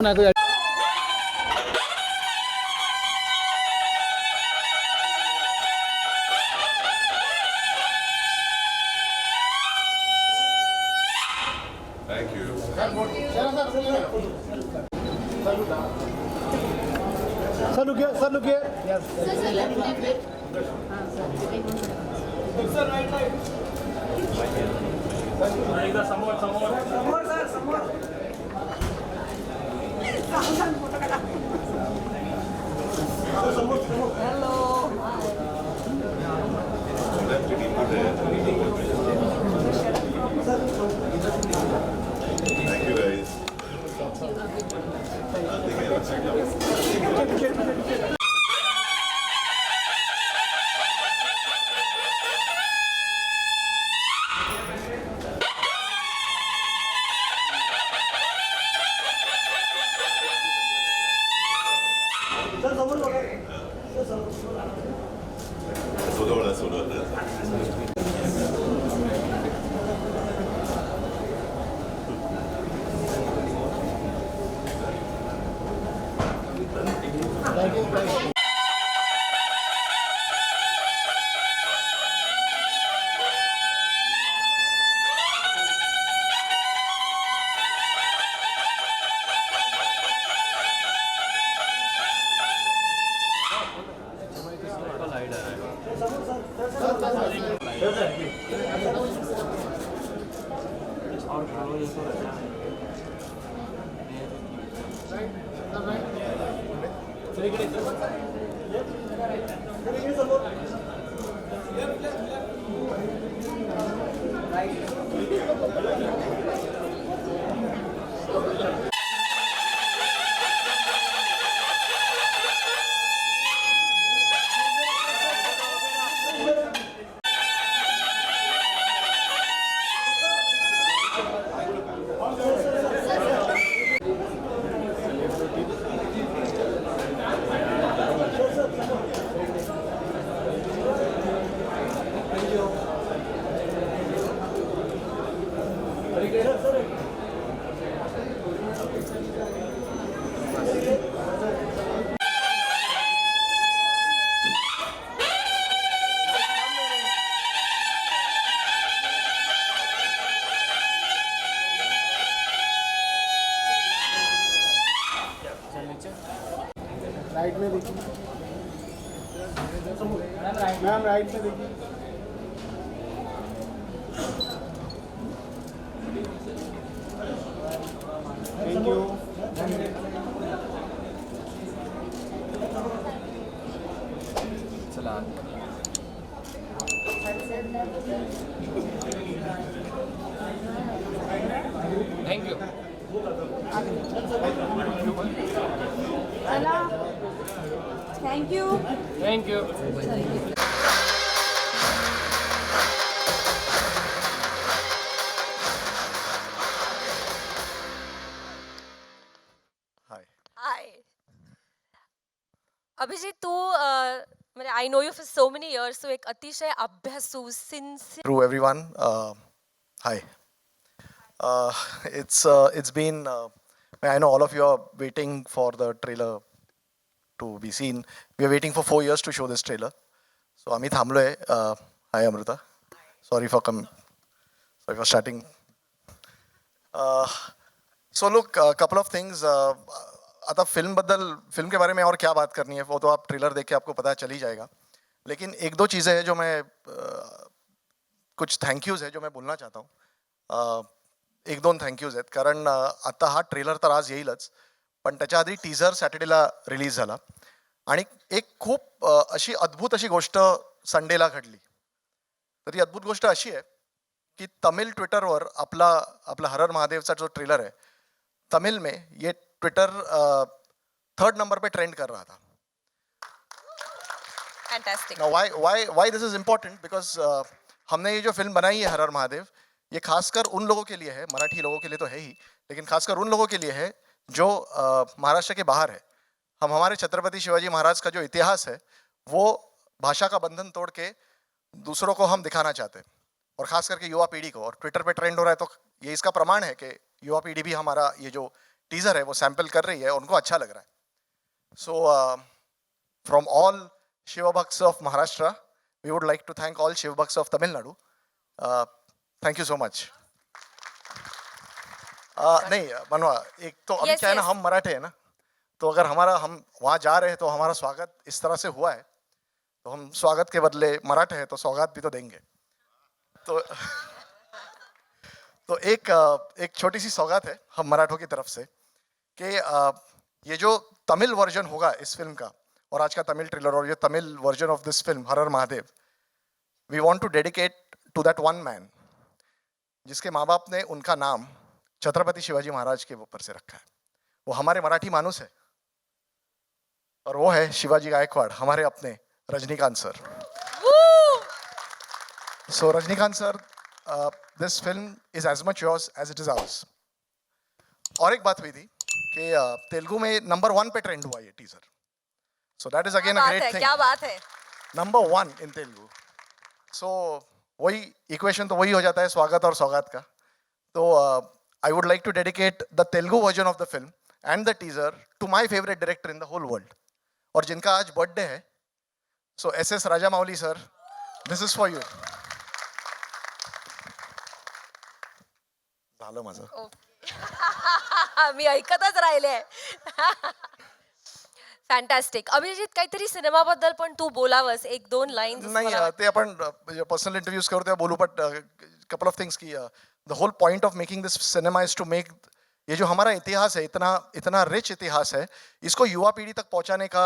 నాకు Thank you. Sir, look here. Sir, look here. Yes. Thank you guys. सोडा right में देखिए ma'am, right में देखिए। Thank you. चला thank you. Thank you. Thank you. Hi hi Abhijit, तू मैंने I know you for so many years, तू एक अतिशय अभ्यासू sincere True, everyone. Hi. It's been. I know all of you are waiting for the trailer to be seen. We are waiting for 4 years to show this trailer. So Amit Hamloe. Hi Amrita. Sorry for Sorry for starting. So look, a couple of things. आता film के बारे में और क्या बात करनी है वो तो आप ट्रेलर देख के आपको पता चल ही जाएगा. लेकिन एक दो चीज़ें हैं जो मैं कुछ थँक्यूज आहे जो मैं बोलना चाहता हूँ. एक दोन थँक्यूज आहेत कारण आता हा ट्रेलर तर आज येईलच, पण त्याच्या आधी टीझर सॅटर्डेला रिलीज झाला आणि एक खूप अशी अद्भुत अशी गोष्ट संडेला घडली. तर ती अद्भुत गोष्ट अशी आहे की तमिळ ट्विटरवर आपला हरर महादेवचा जो ट्रेलर आहे तमिल में ये ट्विटर 3rd नंबर पे ट्रेंड कर रहा था. Fantastic. Now why this is important? Because हमने ये जो फिल्म बनाई है हरर महादेव, ये खासकर उन लोगों के लिए है, मराठी लोगों के लिए तो है ही, लेकिन खासकर उन लोगों के लिए है जो महाराष्ट्र के बाहर है. हम हमारे छत्रपति शिवाजी महाराज का जो इतिहास है वो भाषा का बंधन तोड़ के दूसरों को हम दिखाना चाहते हैं, और खास करके युवा पीढ़ी को. और ट्विटर पे ट्रेंड हो रहा है तो ये इसका प्रमाण है कि युवा पीढ़ी भी हमारा ये जो टीजर है वो सैंपल कर रही है, उनको अच्छा लग रहा है. So from all Shivbhakts of Maharashtra, we would like to thank all Shivbhakts of Tamil Nadu. Thank you so much. नहीं मनवा, एक तो अभी Yes, क्या है ना, yes. हम मराठे हैं ना, तो अगर हम वहाँ जा रहे हैं तो हमारा स्वागत इस तरह से हुआ है, तो हम स्वागत के बदले मराठे हैं तो सौगात भी तो देंगे. तो तो एक छोटी सी सौगात है हम मराठों की तरफ से कि ये जो तमिल वर्जन होगा इस फिल्म का, और आज का तमिल ट्रेलर और ये Tamil version of this film Har Har Mahadev, we want to dedicate to that one man जिसके माँ बाप ने उनका नाम छत्रपति शिवाजी महाराज के ऊपर से रखा है. वो हमारे मराठी मानुस है, और वो है शिवाजी गायकवाड़, हमारे अपने Rajinikanth sir. So Rajinikanth sir, this film is as much yours as it is ours. और एक बात हुई थी कि तेलुगु में नंबर 1 पे ट्रेंड हुआ ये teaser. So that is again a great thing. क्या बात है. Number 1 in Telugu. सो वही इक्वेशन तो वही हो जाता है स्वागत और सौगात का. तो I would like to dedicate the Telugu version of the film and the teaser to my favourite director in the whole world, और जिनका आज बर्थडे है. So S Rajamouli sir, this is for you. झालं माझं. मी ऐकतच राहिले. फॅन्टॅस्टिक. अभिजित, काहीतरी सिनेमाबद्दल पण तू बोलावंस, 1-2 लाईन्स. नाही ते आपण पर्सनल इंटरव्ह्यूज करू तेव्हा बोलू, बट कपल ऑफ थिंग्स की the whole point of making this cinema is to make ये जो हमारा इतिहास है, इतना इतना रिच इतिहास है, इसको युवा पीढ़ी तक पहुंचाने का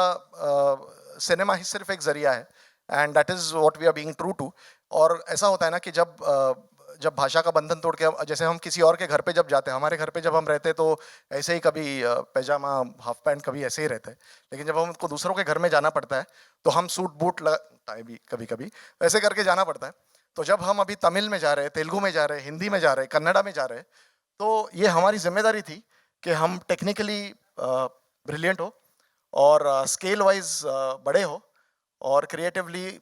सिनेमा ही सिर्फ एक जरिया है. And that is what we are being true to. और ऐसा होता है ना कि जब भाषा का बंधन तोड़ के जैसे हम किसी और के घर पे जब जाते हैं, हमारे घर पे जब हम रहते तो ऐसे ही कभी पैजामा हाफ पैंट कभी ऐसे ही रहते हैं, लेकिन जब हमको दूसरों के घर में जाना पड़ता है तो हम सूट बूट लगा भी कभी कभी ऐसे करके जाना पड़ता है. तो जब हम अभी तमिल में जा रहे हैं, तेलुगु में जा रहे हैं, हिंदी में जा रहे हैं, कन्नड़ा में जा रहे हैं, तो ये हमारी जिम्मेदारी थी कि हम टेक्निकली ब्रिलियंट हो और स्केल वाइज बड़े हो और क्रिएटिवली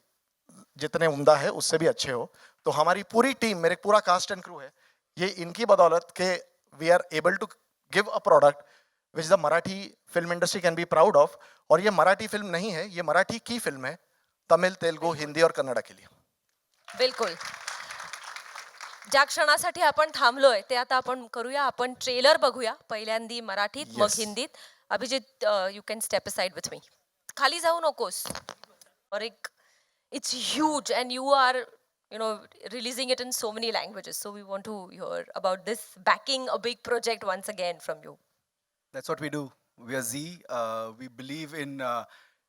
जितने उम्दा है उससे भी अच्छे हो. तो हमारी पूरी टीम, मेरे पूरा कास्ट एंड क्रू है, ये इनकी बदौलत के we are able to give a product which the Marathi film industry can be proud of. और ये मराठी फिल्म नहीं है, ये मराठी की फिल्म है तमिल, तेलुगु, हिंदी और कन्नडा के लिए. बिलकुल. ज्या क्षणासाठी आपण थांबलोय ते आता आपण करूया. आपण ट्रेलर बघूया, पहिल्यांदी मराठीत मग Yes. हिंदीत. Abhijit, you can step aside with me. खाली जाऊ नकोस. और एक it's huge and you are releasing it in so many languages, so we want to hear about this, backing a big project once again from you. That's what we do. We are Z. We believe in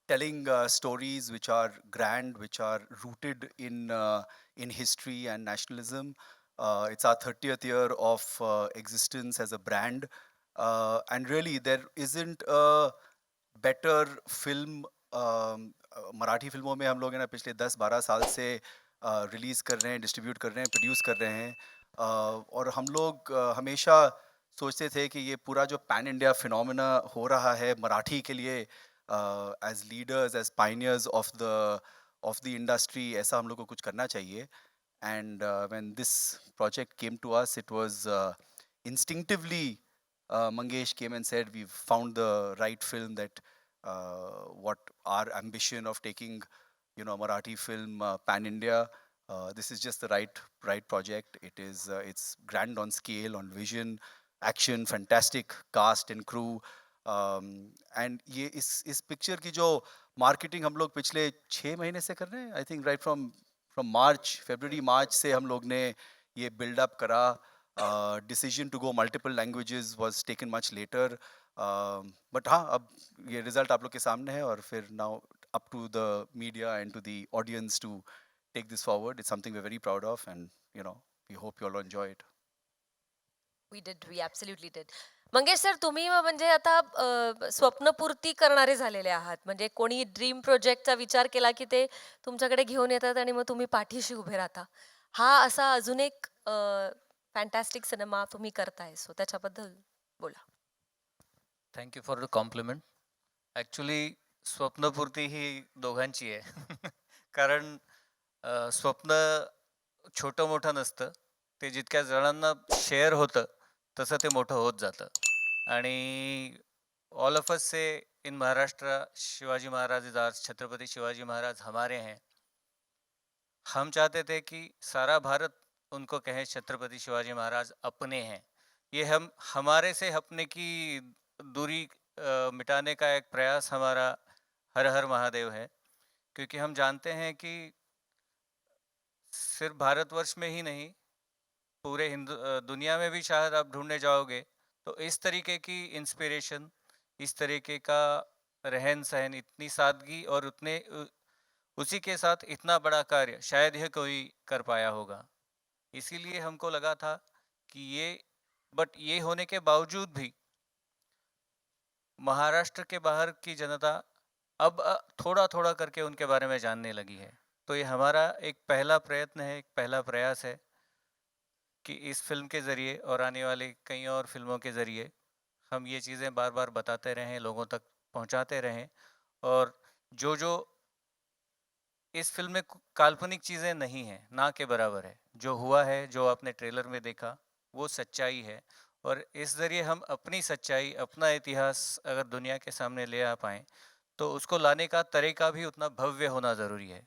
telling stories which are grand, which are rooted in history and nationalism. It's our 30th year of existence as a brand, and really there isn't a better film. Marathi फिल्मों में हम लोग है ना पिछले 10-12 साल से release कर रहे हैं, डिस्ट्रीब्यूट कर रहे हैं, प्रोड्यूस कर रहे हैं. और हम लोग हमेशा सोचते थे कि ये पूरा जो पैन इंडिया फिनोमेना हो रहा है मराठी के लिए, as leaders, as pioneers of the industry, ऐसा हम लोग को कुछ करना चाहिए. And when this project came to us, it was instinctively Mangesh came and said we've found the right film that what our ambition of taking Marathi film pan India, this is just the right project. It's grand on scale, on vision, action, fantastic cast and crew. And ये इस picture की जो marketing हम लोग पिछले 6 महीने से कर रहे हैं, I think right from फरवरी मार्च से हम लोग ने ये बिल्डअप करा. Decision to go multiple languages was taken much later, but हाँ, अब ये रिजल्ट आप लोग के सामने है, और फिर now up to the media and to the audience to take this forward. It's something we're very proud of, and we hope you all enjoy it. We absolutely did. Mangesh sir, तुम्ही म्हणजे आता स्वप्नपूर्ती करणारे झालेले आहात. म्हणजे कोणी ड्रीम प्रोजेक्टचा विचार केला की ते तुमच्याकडे घेऊन येतात आणि मग तुम्ही पाठीशी उभे राहता. हा असा अजून एक फॅन्टॅस्टिक सिनेमा तुम्ही करताय, सो त्याच्याबद्दल बोला. Thank you for the compliment. Actually स्वप्नपूर्ती ही दोघांची आहे. कारण स्वप्न छोटं मोठं नसतं, ते जितक्या जणांना शेअर होतं तसं ते मोठं होत जातं. आणि all of us say in Maharashtra Shivaji Maharaj is ours, Chhatrapati Shivaji Maharaj हमारे हैं. हम चाहते थे कि सारा भारत उनको कहे छत्रपति शिवाजी महाराज अपने हैं. ये हम हमारे से अपने की दूरी मिटाने का एक प्रयास हमारा हर हर महादेव है, क्योंकि हम जानते हैं कि सिर्फ भारतवर्ष में ही नहीं, पूरे दुनिया में भी शायद आप ढूंढने जाओगे तो इस तरीके की इंस्पिरेशन, इस तरीके का रहन सहन, इतनी सादगी और उसी के साथ इतना बड़ा कार्य शायद ही कोई कर पाया होगा. इसीलिए हमको लगा था कि ये होने के बावजूद भी महाराष्ट्र के बाहर की जनता अब थोड़ा थोड़ा करके उनके बारे में जानने लगी है. तो ये हमारा एक पहला प्रयत्न है, एक पहला प्रयास है कि इस फिल्म के ज़रिए और आने वाले कई और फिल्मों के ज़रिए हम ये चीज़ें बार बार बताते रहें, लोगों तक पहुंचाते रहें. और जो इस फिल्म में काल्पनिक चीज़ें नहीं हैं, ना के बराबर है. जो हुआ है, जो आपने ट्रेलर में देखा, वो सच्चाई है. और इस ज़रिए हम अपनी सच्चाई, अपना इतिहास अगर दुनिया के सामने ले आ पाएँ तो उसको लाने का तरीका भी उतना भव्य होना ज़रूरी है.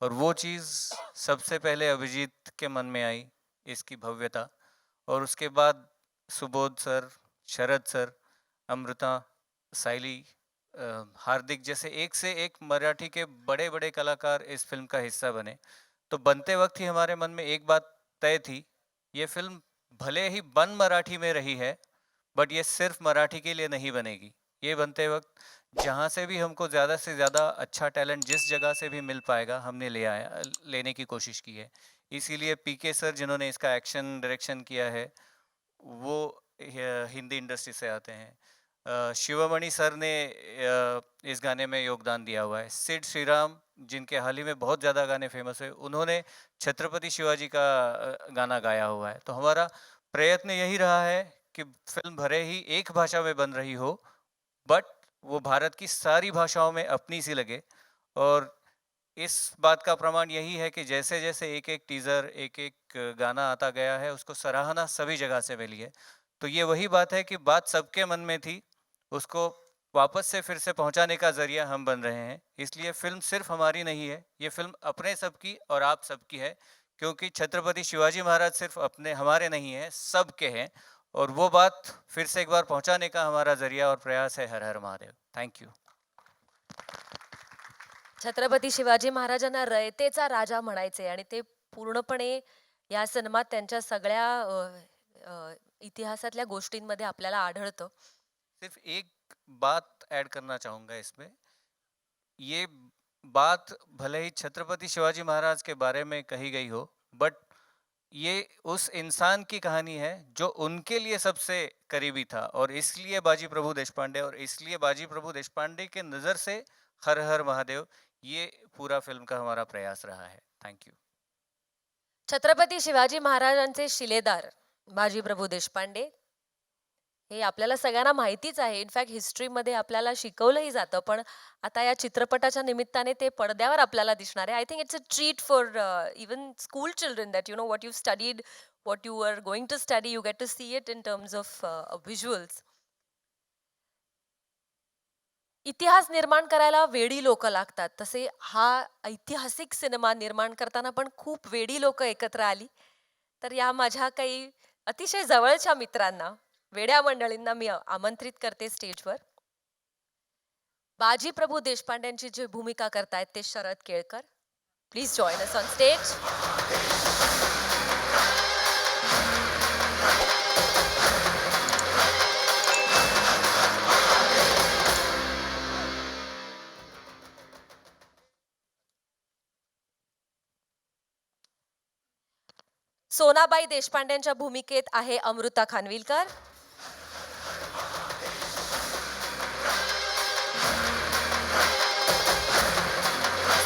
और वो चीज़ सबसे पहले अभिजीत के मन में आई, इसकी भव्यता. और उसके बाद सुबोध सर, शरद सर, अमृता, साइली, हार्दिक जैसे एक से एक मराठी के बड़े बड़े कलाकार इस फिल्म का हिस्सा बने. तो बनते वक्त ही हमारे मन में एक बात तय थी, ये फिल्म भले ही बन मराठी में रही है, बट ये सिर्फ मराठी के लिए नहीं बनेगी. ये बनते वक्त जहाँ से भी हमको ज़्यादा से ज़्यादा अच्छा टैलेंट जिस जगह से भी मिल पाएगा, हमने लेने की कोशिश की है. इसीलिए पीके सर जिन्होंने इसका एक्शन डायरेक्शन किया है, वो हिंदी इंडस्ट्री से आते हैं. शिवमणि सर ने इस गाने में योगदान दिया हुआ है. सिड श्रीराम जिनके हाल ही में बहुत ज़्यादा गाने फेमस है, उन्होंने छत्रपति शिवाजी का गाना गाया हुआ है. तो हमारा प्रयत्न यही रहा है कि फिल्म भले ही एक भाषा में बन रही हो, बट वो भारत की सारी भाषाओं में अपनी सी लगे. और इस बात का प्रमाण यही है कि जैसे जैसे एक एक टीज़र, एक एक गाना आता गया है, उसको सराहना सभी जगह से मिली है. तो ये वही बात है कि बात सबके मन में थी, उसको वापस से फिर से पहुंचाने का जरिया हम बन रहे हैं. इसलिए फिल्म सिर्फ हमारी नहीं है, ये फिल्म अपने सबकी और आप सबकी है, क्योंकि छत्रपति शिवाजी महाराज सिर्फ अपने हमारे नहीं हैं, सबके हैं. और वो बात फिर से एक बार पहुंचाने का हमारा जरिया और प्रयास है. हर हर महादेव. Thank you. छत्रपती शिवाजी महाराजांना रयतेचा राजा म्हणायचे आणि ते पूर्णपणे या सिनेमात त्यांच्या सगळ्या इतिहासातल्या गोष्टींमध्ये आपल्याला आढळतं. सिर्फ एक बात ऐड करना चाहूँगा इसमें. ये बात भले ही छत्रपति शिवाजी महाराज के बारे में कही गई हो, बट ये उस इंसान की कहानी है जो उनके लिए सबसे करीबी था. और इसलिए बाजी प्रभु देशपांडे, और इसलिए बाजी प्रभु देशपांडे के नज़र से हर हर महादेव, ये पूरा फिल्म का हमारा प्रयास रहा है. Thank you. छत्रपती शिवाजी महाराजांचे शिलेदार बाजीप्रभू देशपांडे हे आपल्याला सगळ्यांना माहितीच आहे. इनफॅक्ट हिस्ट्रीमध्ये आपल्याला शिकवलंही जातं, पण आता या चित्रपटाच्या निमित्ताने ते पडद्यावर आपल्याला दिसणार आहे. I think it's a treat for even school children that you know what you studied, what you are going to study, you get to see it in terms of visuals. इतिहास निर्माण करायला वेडी लोक लागतात, तसे हा ऐतिहासिक सिनेमा निर्माण करताना पण खूप वेडी लोक एकत्र आली. तर या माझ्या काही अतिशय जवळच्या मित्रांना, वेड्या मंडळींना मी आमंत्रित करते स्टेजवर. बाजी प्रभू देशपांडेंची जी भूमिका करतायत ते Sharad Kelkar. Please join us on stage. Sonabai देशपांडेंच्या भूमिकेत आहे अमृता खानविलकर.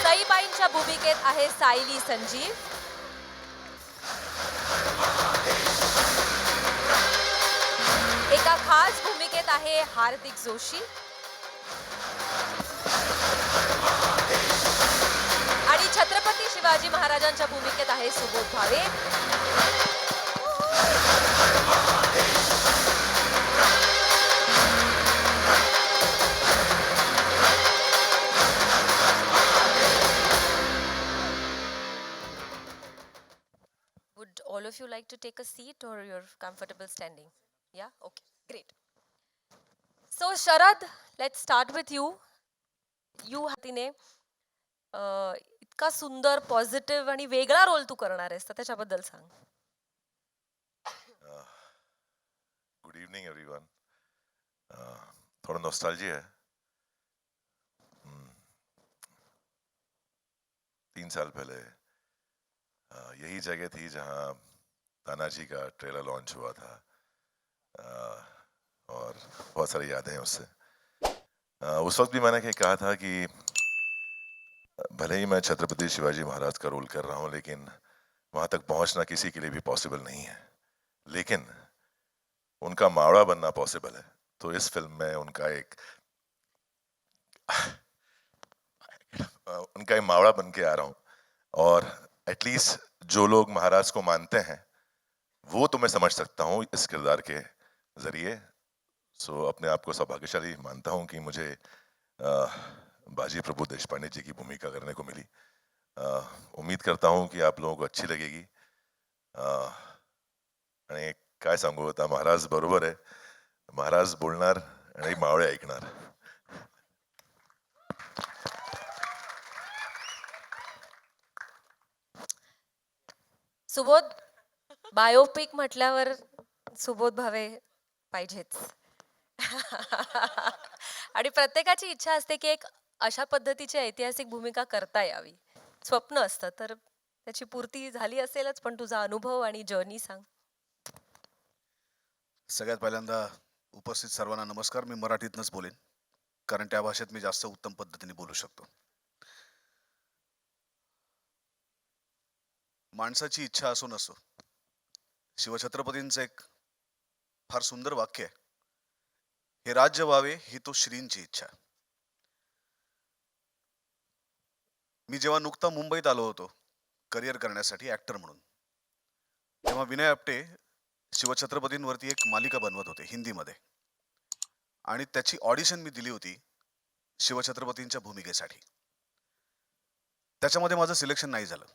सईबाईंच्या भूमिकेत आहे सायली संजीव. एका खास भूमिकेत आहे हार्दिक जोशी. आणि छत्रपती शिवाजी महाराजांच्या भूमिकेत आहे Subodh Bhave. like to take a seat or you're comfortable standing? Yeah? Okay, great. So Sharad, let's start with you. You हातीने इतका सुंदर पॉझिटिव्ह आणि वेगळा रोल तू करणार आहेस तर त्याच्याबद्दल सांग. Good evening everyone. थोड़ा नॉस्टैल्जिया है. 3 साल पहले यही जगह थी जहां तानाजी का ट्रेलर लॉन्च हुआ था. और बहुत सारी यादें हैं उससे. उस वक्त भी मैंने कहा था कि भले ही मैं छत्रपति शिवाजी महाराज का रोल कर रहा हूं, लेकिन वहां तक पहुंचना किसी के लिए भी पॉसिबल नहीं है. लेकिन उनका मावड़ा बनना पॉसिबल है. तो इस फिल्म में उनका एक मावड़ा बन के आ रहा हूं. और एटलीस्ट जो लोग महाराज को मानते हैं वो तो मैं समझ सकता हूं इस किरदार के जरिए. सो अपने आप को सौभाग्यशाली मानता हूं कि मुझे बाजी प्रभु देशपांडे जी की भूमिका करने को मिली. उम्मीद करता हूं की आप लोगों को अच्छी लगेगी. आणि काय सांगू, आता महाराज बरोबर आहे. महाराज बोलणार आणि मावळे ऐकणार. सुबोध, बायोपिक म्हटल्यावर सुबोध भावे पाहिजेच. आणि प्रत्येकाची इच्छा असते की एक अशा पद्धतीची ऐतिहासिक भूमिका करता यावी. स्वप्न असतं, तर त्याची पूर्ती झाली असेलच, पण तुझा अनुभव आणि जर्नी सांग. सगळ्यात पहिल्यांदा उपस्थित सर्वांना नमस्कार. मी मराठीतनंच बोलेन, कारण त्या भाषेत मी जास्त उत्तम पद्धतीने बोलू शकतो. माणसाची इच्छा असो नसो, शिवछत्रपतींचं एक फार सुंदर वाक्य आहे, हे राज्य व्हावे ही तो श्रींची इच्छा. मी जेव्हा नुकता मुंबईत आलो होतो करिअर करण्यासाठी ऍक्टर म्हणून, तेव्हा विनय आपटे शिवछत्रपतींवरती एक मालिका बनवत होते हिंदीमध्ये, आणि त्याची ऑडिशन मी दिली होती शिवछत्रपतींच्या भूमिकेसाठी. त्याच्यामध्ये माझं सिलेक्शन नाही झालं.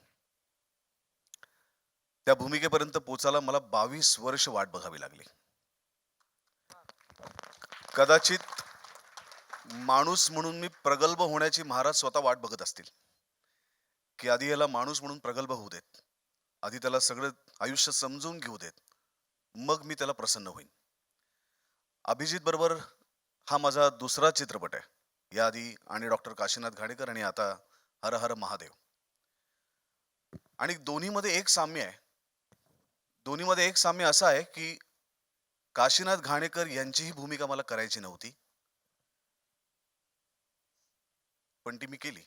त्या भूमिकेपर्यंत पोचायला मला 22 वर्ष वाट बघावी लागली. कदाचित माणूस म्हणून मी प्रगल्भ होण्याची महाराज स्वतः वाट बघत असतील, की आधी याला माणूस म्हणून प्रगल्भ होऊ देत, आधी त्याला सगळं आयुष्य समजून घेऊ देत, मग मी त्याला प्रसन्न होईन. अभिजित बरोबर हा माझा दुसरा चित्रपट आहे. याआधी आणि डॉक्टर काशीनाथ घाणेकर आणि आता हर हर महादेव. आणि दोन्हीमध्ये एक साम्य आहे. दोन्हीमध्ये एक साम्य असं आहे की काशीनाथ घाणेकर यांचीही भूमिका मला करायची नव्हती, पण ती मी केली.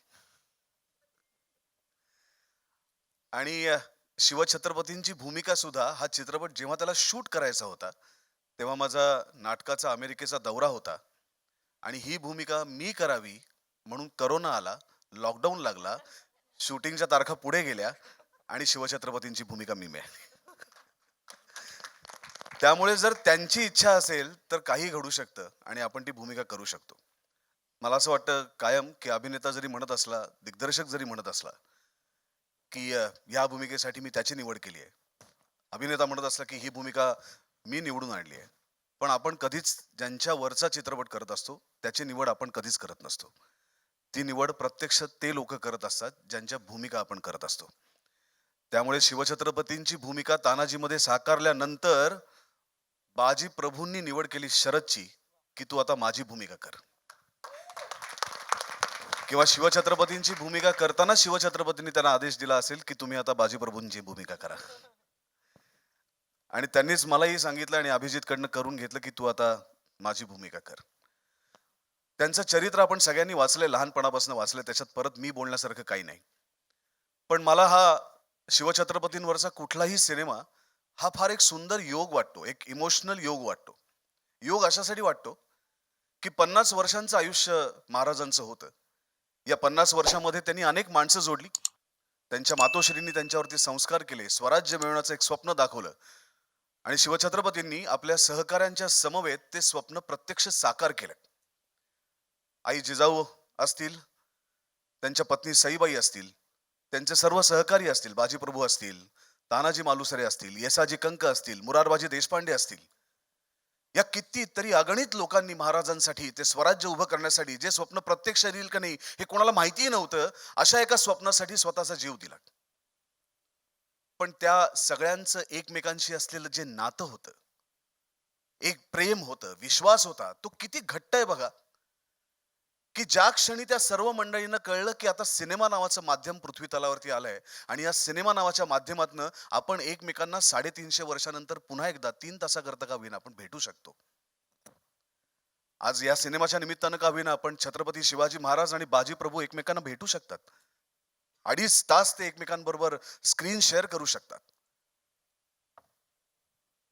आणि शिवछत्रपतींची भूमिका सुद्धा, हा चित्रपट जेव्हा त्याला शूट करायचा होता तेव्हा माझा नाटकाचा अमेरिकेचा दौरा होता, आणि ही भूमिका मी करावी म्हणून करोना आला, लॉकडाऊन लागला, शूटिंगच्या तारखा पुढे गेल्या आणि शिवछत्रपतींची भूमिका मी मिळाली. त्यामुळे जर त्यांची इच्छा असेल तर काही घडू शकतं आणि आपण ती भूमिका करू शकतो. मला असं वाटतं कायम की अभिनेता जरी म्हणत असला, दिग्दर्शक जरी म्हणत असला की या भूमिकेसाठी मी त्याची निवड केली आहे, अभिनेता म्हणत असला की ही भूमिका मी निवडून आणली आहे, पण आपण कधीच ज्यांच्या वरचा चित्रपट करत असतो त्याची निवड आपण कधीच करत नसतो. ती निवड प्रत्यक्ष ते लोक करत असतात ज्यांच्या भूमिका आपण करत असतो. त्यामुळे शिवछत्रपतींची भूमिका तानाजीमध्ये साकारल्यानंतर बाजी प्रभूंनी निवड केली शरदची की तू आता माझी भूमिका कर. किंवा शिवछत्रपतींची भूमिका करताना शिवछत्रपतींनी त्यांना आदेश दिला असेल की तुम्ही आता बाजी प्रभूंची भूमिका करा. आणि त्यांनीच मलाही सांगितलं आणि अभिजितकडनं करून घेतलं की तू आता माझी भूमिका कर. त्यांचं चरित्र आपण सगळ्यांनी वाचलंय, लहानपणापासून वाचलंय, त्याच्यात परत मी बोलण्यासारखं काही नाही. पण मला हा शिवछत्रपतींवरचा कुठलाही सिनेमा हा फार एक सुंदर योग वाटतो, एक इमोशनल योग वाटतो. योग अशासाठी वाटतो की 50 वर्षांचं आयुष्य महाराजांचं होतं. या 50 वर्षामध्ये त्यांनी अनेक माणसं जोडली, त्यांच्या मातोश्रींनी त्यांच्यावरती संस्कार केले, स्वराज्य मिळवण्याचं एक स्वप्न दाखवलं, आणि शिवछत्रपतींनी आपल्या सहकाऱ्यांच्या समवेत ते स्वप्न प्रत्यक्ष साकार केलं. आई जिजाऊ असतील, त्यांच्या पत्नी सईबाई असतील, त्यांचे सर्व सहकारी असतील, बाजीप्रभू असतील, तानाजी मालुसरे असतील, येसाजी कंक असतील, मुरारबाजी देशपांडे असतील, या कितीतरी अगणित लोकांनी महाराजांसाठी ते स्वराज्य उभं करण्यासाठी जे स्वप्न प्रत्यक्ष येईल का नाही हे कोणाला माहितीही नव्हतं, अशा एका स्वप्नासाठी स्वतःचा जीव दिला. पण त्या सगळ्यांचं एकमेकांशी असलेलं जे नातं होतं, एक प्रेम होतं, विश्वास होता, तो किती घट्ट आहे बघा. की ज्या क्षणी त्या सर्व मंडळींना कळलं की आता सिनेमा नावाचं माध्यम पृथ्वी तलावरती आलंय आणि या सिनेमा नावाच्या माध्यमातून आपण एकमेकांना 350 वर्षानंतर पुन्हा एकदा 3 तासाकरता का होईना आपण भेटू शकतो. आज या सिनेमाच्या निमित्तानं का होईना आपण छत्रपती शिवाजी महाराज आणि बाजी प्रभू एकमेकांना भेटू शकतात. 2.5 तास ते एकमेकांबरोबर स्क्रीन शेअर करू शकतात.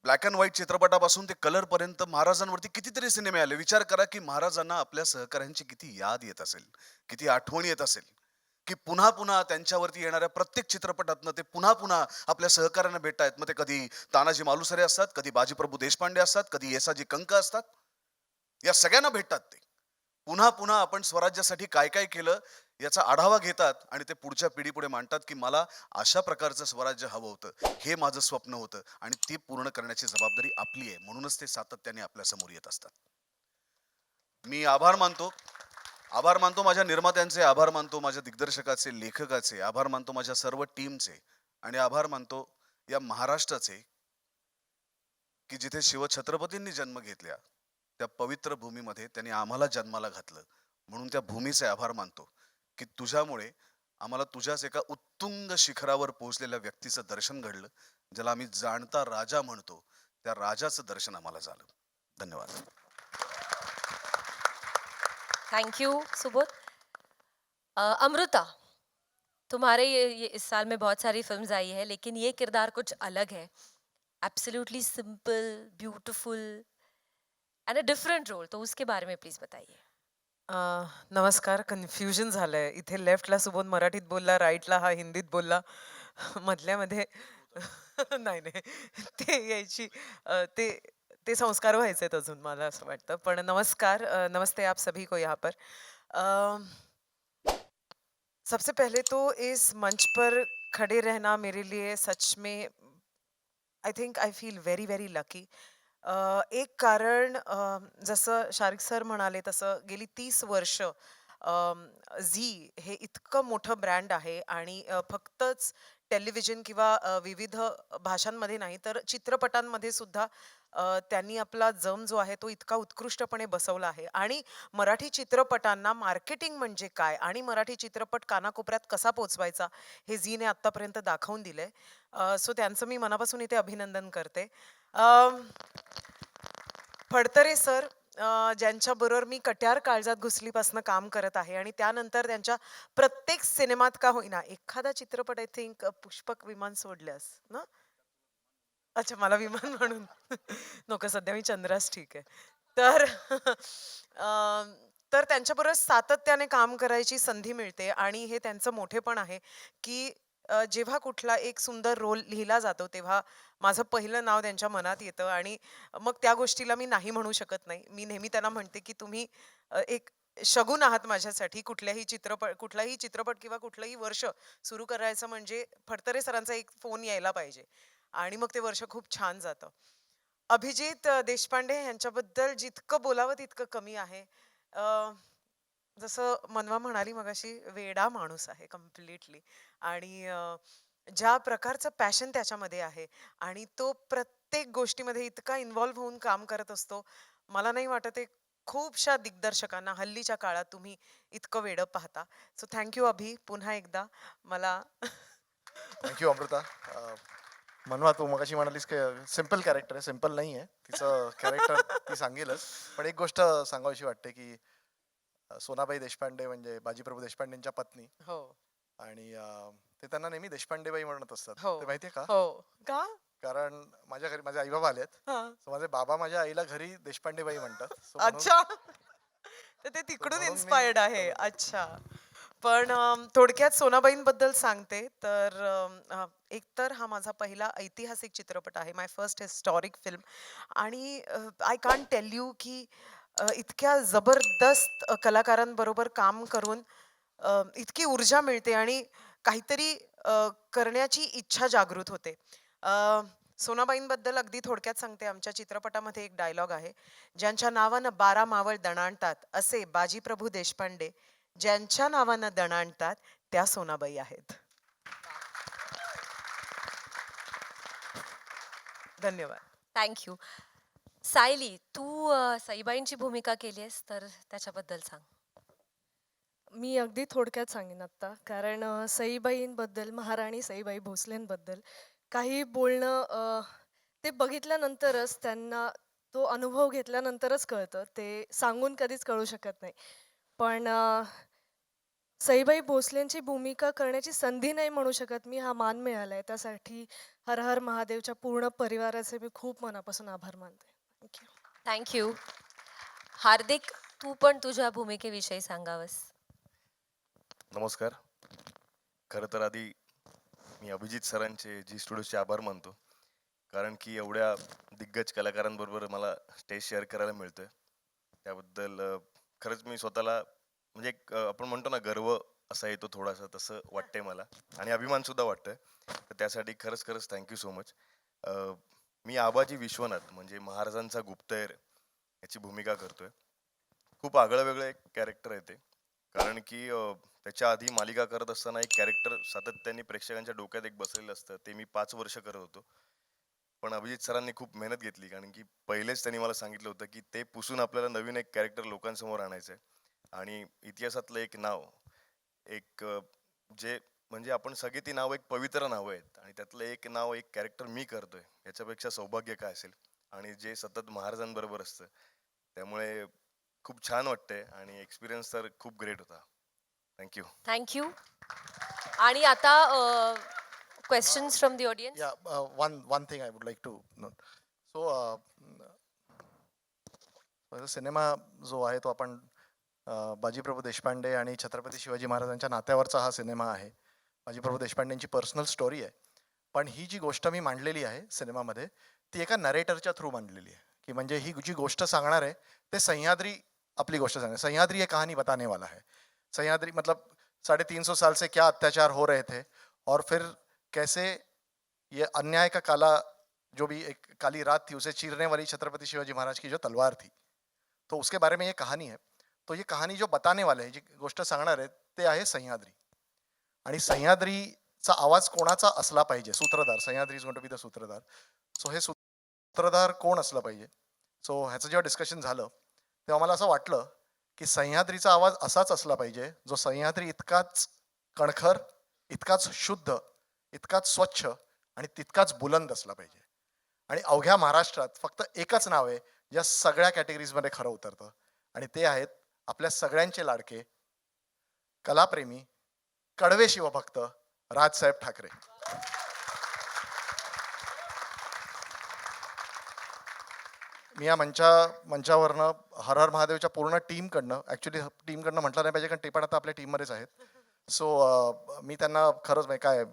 ब्लॅक अँड व्हाईट चित्रपटापासून ते कलर पर्यंत महाराजांवरती कितीतरी सिनेमे आले. विचार करा की महाराजांना आपल्या सहकाऱ्यांची किती याद येत असेल, किती आठवण येत असेल, की पुन्हा पुन्हा त्यांच्यावरती येणाऱ्या प्रत्येक चित्रपटातनं ते पुन्हा पुन्हा आपल्या सहकाऱ्यांना भेटतायत. मग ते कधी तानाजी मालुसरे असतात, कधी बाजीप्रभू देशपांडे असतात, कधी येसाजी कंक असतात. या सगळ्यांना भेटतात ते. पुन्हा पुन्हा आपण स्वराज्यासाठी काय काय केलं याचा आढावा घेतात आणि ते पुढच्या पिढीपुढे मांडतात की मला अशा प्रकारचं स्वराज्य हवं होतं, हे माझं स्वप्न होतं आणि ती पूर्ण करण्याची जबाबदारी आपली आहे. म्हणूनच ते सातत्याने आपल्या समोर येत असतात. मी आभार मानतो माझ्या निर्मात्यांचे, आभार मानतो माझ्या दिग्दर्शकाचे, लेखकाचे, आभार मानतो माझ्या सर्व टीमचे आणि आभार मानतो या महाराष्ट्राचे की जिथे शिवछत्रपतींनी जन्म घेतल्या त्या पवित्र भूमीमध्ये त्यांनी आम्हाला जन्माला घातलं. म्हणून त्या भूमीचे आभार मानतो की तुझ्यामुळे आम्हाला तुझ्याच एका उत्तुंग शिखरावर पोहोचलेल्या व्यक्तीचं दर्शन घडलं, ज्याला आम्ही जाणता राजा म्हणतो. त्या राजाचं दर्शन आम्हाला झालं. धन्यवाद. Thank you Subodh. अमृता, तुम्हारे ये इस साल में बहुत सारी फिल्म्स आई है, लेकिन ये किरदार कुछ अलग है. Absolutely simple, beautiful and a different role. तो उसके बारे में प्लीज बताइए. नमस्कार. कन्फ्युजन झालंय इथे. लेफ्टला सुबोध मराठीत बोलला, राईटला हा हिंदीत बोलला, मधल्यामध्ये नाही नाही ते यायची ते ते संस्कार व्हायचे आहेत अजून, मला असं वाटतं. पण नमस्कार, नमस्ते आप सभी को यहाँ पर. अ, सबसे पहले तो इस मंच पर खड़े रहना मेरे लिए सच में I think I feel very very lucky. एक कारण, जसं शारिक सर म्हणाले तसं गेली 30 वर्ष झी हे इतकं मोठं ब्रँड आहे आणि फक्तच टेलिव्हिजन किंवा विविध भाषांमध्ये नाही तर चित्रपटांमध्ये सुद्धा त्यांनी आपला जम जो आहे तो इतका उत्कृष्टपणे बसवला आहे. आणि मराठी चित्रपटांना मार्केटिंग म्हणजे काय आणि मराठी चित्रपट कानाकोपऱ्यात कसा पोचवायचा हे झीने आत्तापर्यंत दाखवून दिलंय. सो त्यांचं मी मनापासून इथे अभिनंदन करते. फडतरे सर, ज्यांच्याबरोबर मी कट्यार काळजात घुसलीपासून काम करत आहे आणि त्यानंतर त्यांच्या प्रत्येक सिनेमात का होईना एखादा चित्रपट, आय थिंक पुष्पक विमान सोडल्यास ना, अच्छा मला विमान म्हणून नको, सध्या मी चंद्रास ठीक आहे. तर तर त्यांच्याबरोबर सातत्याने काम करायची संधी मिळते आणि हे त्यांचं मोठेपण आहे की जेव्हा कुठला एक सुंदर रोल लिहिला जातो तेव्हा माझं पहिलं नाव त्यांच्या मनात येतं आणि मग त्या गोष्टीला मी नाही म्हणू शकत नाही. मी नेहमी त्यांना म्हणते की तुम्ही एक शगुन आहात माझ्यासाठी. कुठलाही चित्रपट किंवा कुठलंही वर्ष सुरू करायचं म्हणजे फडतरे सरांचा एक फोन यायला पाहिजे आणि मग ते वर्ष खूप छान जातं. अभिजित देशपांडे यांच्याबद्दल जितकं बोलावं तितकं कमी आहे. जसं मनवा म्हणाली मगाशी, वेडा माणूस आहे कम्प्लिटली. आणि ज्या प्रकारचं पॅशन त्याच्यामध्ये आहे आणि तो प्रत्येक गोष्टीमध्ये इतका इन्व्हॉल्व्ह होऊन काम करत असतो. मला नाही वाटत आहे खूपशा दिग्दर्शकांना हल्लीच्या काळात तुम्ही इतकं वेडं पाहता. सो थँक्यू अभि, पुन्हा एकदा मला थँक्यू अमृता. मनवा, तू मगाशी म्हणालीस की सिम्पल कॅरेक्टर आहे. सिम्पल नाही आहे तिचं कॅरेक्टर, ती सांगेलच. पण एक गोष्ट सांगावीशी वाटते की सोनाबाई देशपांडे म्हणजे बाजीप्रभू देशपांडेंच्या पत्नी, हो आणि ते त्यांना नेहमी देशपांडेबाई म्हणत असतात. हो ते माहितीये का? हो का कारण माझ्या घरी माझे आई बाबा आलेत. हा. So माझे बाबा माझ्या आईला घरी देशपांडेबाई म्हणतात. So म्हणून- अच्छा. तर ते तिकडून म्हणून मी- इन्स्पायर्ड आहे. अच्छा. पण थोडक्यात सोनाबाईंबद्दल सांगते तर एकतर हा माझा पहिला ऐतिहासिक चित्रपट आहे, माय फर्स्ट हिस्टॉरिक फिल्म. आणि आय कांट टेल यू की इतक्या जबरदस्त कलाकारांबरोबर काम करून इतकी ऊर्जा मिळते आणि काहीतरी करण्याची इच्छा जागृत होते. सोनाबाईंबद्दल अगदी थोडक्यात सांगते. आमच्या चित्रपटामध्ये एक डायलॉग आहे, ज्यांच्या नावानं 12 मावळ दणाणतात असे बाजीप्रभू देशपांडे, ज्यांच्या नावानं दणाणतात त्या सोनाबाई आहेत. धन्यवाद. थँक्यू. सायली, तू सईबाईंची भूमिका केली आहेस, तर त्याच्याबद्दल सांग. मी अगदी थोडक्यात सांगेन आत्ता, कारण सईबाईंबद्दल, महाराणी सईबाई भोसलेंबद्दल काही बोलणं ते बघितल्यानंतरच, त्यांना तो अनुभव घेतल्यानंतरच कळतं. ते सांगून कधीच कळू शकत नाही. पण सईबाई भोसलेंची भूमिका करण्याची संधी नाही म्हणू शकत मी, हा मान मिळाला आहे. त्यासाठी हर हर महादेवच्या पूर्ण परिवाराचे मी खूप मनापासून आभार मानते. थँक्यू. थँक्यू. हार्दिक, तू पण तुझ्या भूमिकेविषयी सांगावंस. नमस्कार. खरं तर आधी मी अभिजित सरांचे जी स्टुडिओचे आभार मानतो, कारण की एवढ्या दिग्गज कलाकारांबरोबर मला स्टेज शेअर करायला मिळतं. त्याबद्दल खरंच मी स्वतःला म्हणजे एक आपण म्हणतो ना गर्व असा येतो थोडासा, तसं वाटतंय मला आणि अभिमानसुद्धा वाटतंय. तर त्यासाठी खरंच खरंच थँक्यू सो मच. मी आबाजी विश्वनाथ म्हणजे महाराजांचा गुप्तहेर याची भूमिका करतोय. खूप आगळं वेगळं एक कॅरेक्टर आहे ते, कारण की त्याच्या आधी मालिका करत असताना एक कॅरेक्टर सातत्याने प्रेक्षकांच्या डोक्यात एक बसलेलं असतं, ते मी 5 वर्ष करत होतो. पण अभिजित सरांनी खूप मेहनत घेतली, कारण की पहिलेच त्यांनी मला सांगितलं होतं की ते पुसून आपल्याला नवीन एक कॅरेक्टर लोकांसमोर आणायचं आहे. आणि इतिहासातलं एक नाव, एक जे म्हणजे आपण सगळी ती नावं एक पवित्र नावं आहेत, आणि त्यातलं एक नाव, एक कॅरेक्टर मी करतोय, याच्यापेक्षा सौभाग्य काय असेल. आणि जे सतत महाराजांबरोबर असतं, त्यामुळे खूप छान वाटतंय आणि एक्सपिरियन्स तर खूप ग्रेट होता. थँक्यू. थँक्यू. आणि आता questions from the audience. Yeah, one thing I would like to note. So, cinema जो आहे तो आपण बाजीप्रभू देशपांडे आणि छत्रपती शिवाजी महाराजांच्या नात्यावरचा हा सिनेमा आहे. बाजीप्रभू देशपांडेंची पर्सनल स्टोरी आहे. पण ही जी गोष्ट मी मांडलेली आहे सिनेमामध्ये, ती एका नरेटरच्या थ्रू मांडलेली आहे, की म्हणजे ही जी गोष्ट सांगणार आहे ते सह्याद्री आपली गोष्ट सांगणार. सह्याद्री ये कहानी बताने वाला है. सह्याद्री मतलब 350 साल से क्या अत्याचार हो रहे थे, और फिर कैसे ये अन्याय का काला, जो भी एक काली रात थी, उसे चीरने वाली छत्रपति शिवाजी महाराज की जो तलवार थी, तो उसके बारे में ये कहानी है. तो ये कहानी जो बताने वाले आहे, जी गोष्ट सांगणार आहे ते आहे सह्याद्री. आणि सह्याद्रीचा आवाज कोणाचा असला पाहिजे, सूत्रधार. Sahyadri is going to be the सूत्रधार. सो हे सूत्रधार कोण असलं पाहिजे. सो ह्याचं जेव्हा डिस्कशन झालं, तेव्हा मला असं वाटलं की सह्याद्रीचा आवाज असाच असला पाहिजे, जो सह्याद्री इतकाच कणखर, इतकाच शुद्ध, इतकाच स्वच्छ आणि तितकाच बुलंद असला पाहिजे. आणि अवघ्या महाराष्ट्रात फक्त एकच नाव आहे ज्या सगळ्या कॅटेगरीजमध्ये खरं उतरतं, आणि ते आहेत आपल्या सगळ्यांचे लाडके, कलाप्रेमी, कडवे शिवभक्त राजसाहेब ठाकरे. मी या मंचावरनं हर हर महादेवच्या पूर्ण टीमकडनं, ॲक्च्युली टीमकडनं म्हटलं नाही पाहिजे, कारण ते पण आता आपल्या टीममध्येच आहेत. सो मी त्यांना खरंच म्हणजे काय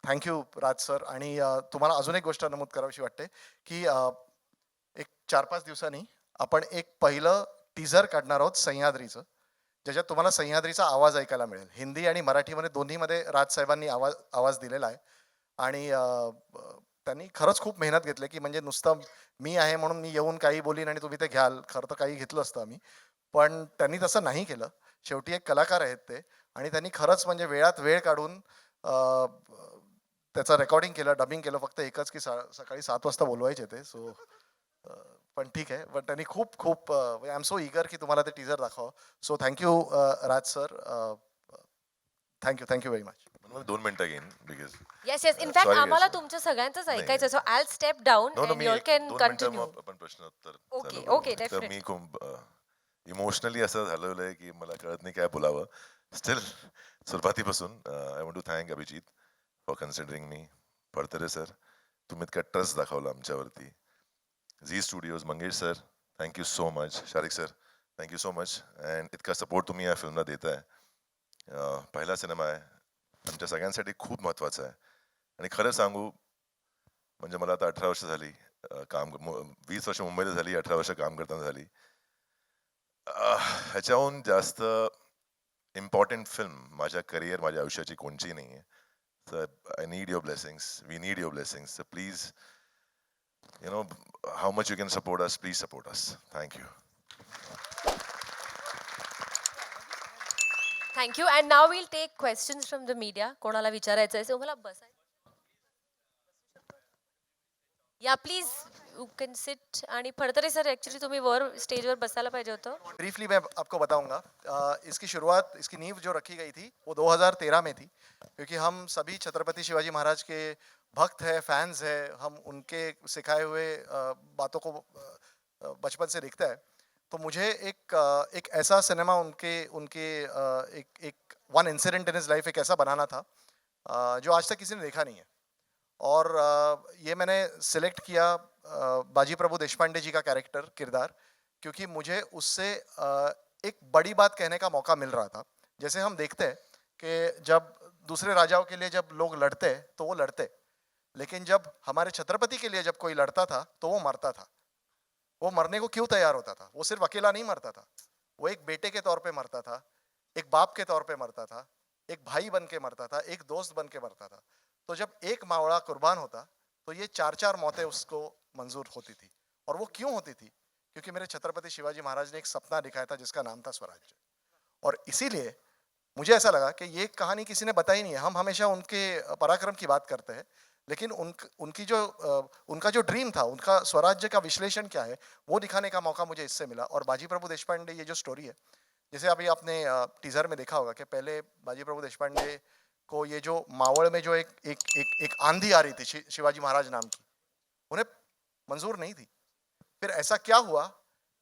थँक्यू राज सर. आणि तुम्हाला अजून एक गोष्ट नमूद करावीशी वाटते की एक 4-5 दिवसांनी आपण एक पहिलं टीझर काढणार आहोत सह्याद्रीचं, ज्याच्यात तुम्हाला सह्याद्रीचा आवाज ऐकायला मिळेल. हिंदी आणि मराठीमध्ये दोन्हीमध्ये राजसाहेबांनी आवाज दिलेला आहे. आणि त्यांनी खरंच खूप मेहनत घेतली, की म्हणजे नुसतं मी आहे म्हणून मी येऊन काही बोलीन आणि तुम्ही ते घ्याल, खरं तर काही घेतलं असतं आम्ही, पण त्यांनी तसं नाही केलं. शेवटी एक कलाकार आहेत ते, आणि त्यांनी खरंच म्हणजे वेळात वेळ काढून त्याचं रेकॉर्डिंग केलं, डबिंग केलं. फक्त एकच की सकाळी 7 वाजता बोलवायचे ते. सो पण ठीक आहे. पण त्यांनी खूप खूप आय एम सो इगर की तुम्हाला ते टीझर दाखवा. So thank you Raj sir. Thank you very much. 2 मिनिटं घेईन because yes yes. In fact Sorry, आम्हाला guys. तुमचं सगळ्यांचंच नाही, ऐकायचं. So I step down no no and मी यू ऑल कॅन 2 मिनिटं कंटिन्यू. मग आपण प्रश्नोत्तर ओके, चालू ओके, करू. तर definitely. मी खूप इमोशनली असं झालेलं आहे की मला कळत नाही काय बोलावं. स्टील सुरुवातीपासून I want to thank Abhijit for considering me. Phadtare sir, तुम्ही इतका ट्रस्ट दाखवला आमच्यावरती. Zee Studios, Mangesh sir, thank you so much. Sharik sir, thank you so much. And इतका सपोर्ट तुम्ही या फिल्मला देताय. पहिला सिनेमा आहे, आमच्या सगळ्यांसाठी खूप महत्त्वाचा आहे. आणि खरं सांगू म्हणजे मला आता 18 वर्ष झाली काम, 20 वर्ष मुंबईला झाली, 18 वर्ष काम करताना झाली. ह्याच्याहून जास्त इम्पॉर्टंट फिल्म माझ्या करिअर माझ्या आयुष्याची कोणची नाही आहे. Sir I need your blessings, we need your blessings. Sir please how much you can support us, please support us. Thank you. Thank you. And now will take questions from the media. कोणाला विचारायचं आहे मला बसाय या please you can seat. आणि Phadtare sir actually तुम्ही वर स्टेजवर बसायला पाहिजे होतं. ब्रीफली मैं आपको बताऊंगा। इसकी शुरुआत, इसकी नींव जो रखी गई थी वो 2013 में थी, क्योंकि हम सभी छत्रपति शिवाजी महाराज के भक्त हैं, फैंस हैं, हम उनके सिखाए हुए बातों को बचपन से देखते हैं। तो मुझे एक ऐसा सिनेमा उनके उनके एक one incident in his life एक ऐसा बनाना था जो आज तक किसी ने देखा नहीं है। और ये मैंने सिलेक्ट किया बाजी प्रभु देशपांडे जी का कैरेक्टर, किरदार, क्योंकि मुझे उससे एक बड़ी बात कहने का मौका मिल रहा था। जैसे हम देखते हैं कि जब दूसरे राजाओं के लिए जब लोग लड़ते तो वो लड़ते, लेकिन जब हमारे छत्रपति के लिए जब कोई लड़ता था तो वो मरता था। वो मरने को क्यों तैयार होता था? वो सिर्फ अकेला नहीं मरता था, वो एक बेटे के तौर पे मरता था, एक बाप के तौर पे मरता था, एक भाई बन के मरता था, एक दोस्त बन के मरता था। तो जब एक मावड़ा कुर्बान होता तो ये 4-4 मौतें उसको मंजूर होती थी। और वो क्यों होती थी? क्योंकि मेरे छत्रपति शिवाजी महाराज ने एक सपना दिखाया था जिसका नाम था स्वराज्य। और इसीलिए मुझे ऐसा लगा कि ये कहानी किसी ने बताई नहीं है। हम हमेशा उनके पराक्रम की बात करते हैं, लेकिन उनका जो ड्रीम था, उनका स्वराज्य का विश्लेषण क्या है, वो दिखाने का मौका मुझे इससे मिला। और बाजी प्रभु देशपांडे ये जो स्टोरी है, जैसे अभी आपने टीजर में देखा होगा कि पहले बाजी प्रभु देशपांडे को ये जो मावड़ में जो एक आंधी आ रही थी शिवाजी महाराज नाम की, उन्हें मंजूर नहीं थी। फिर ऐसा क्या हुआ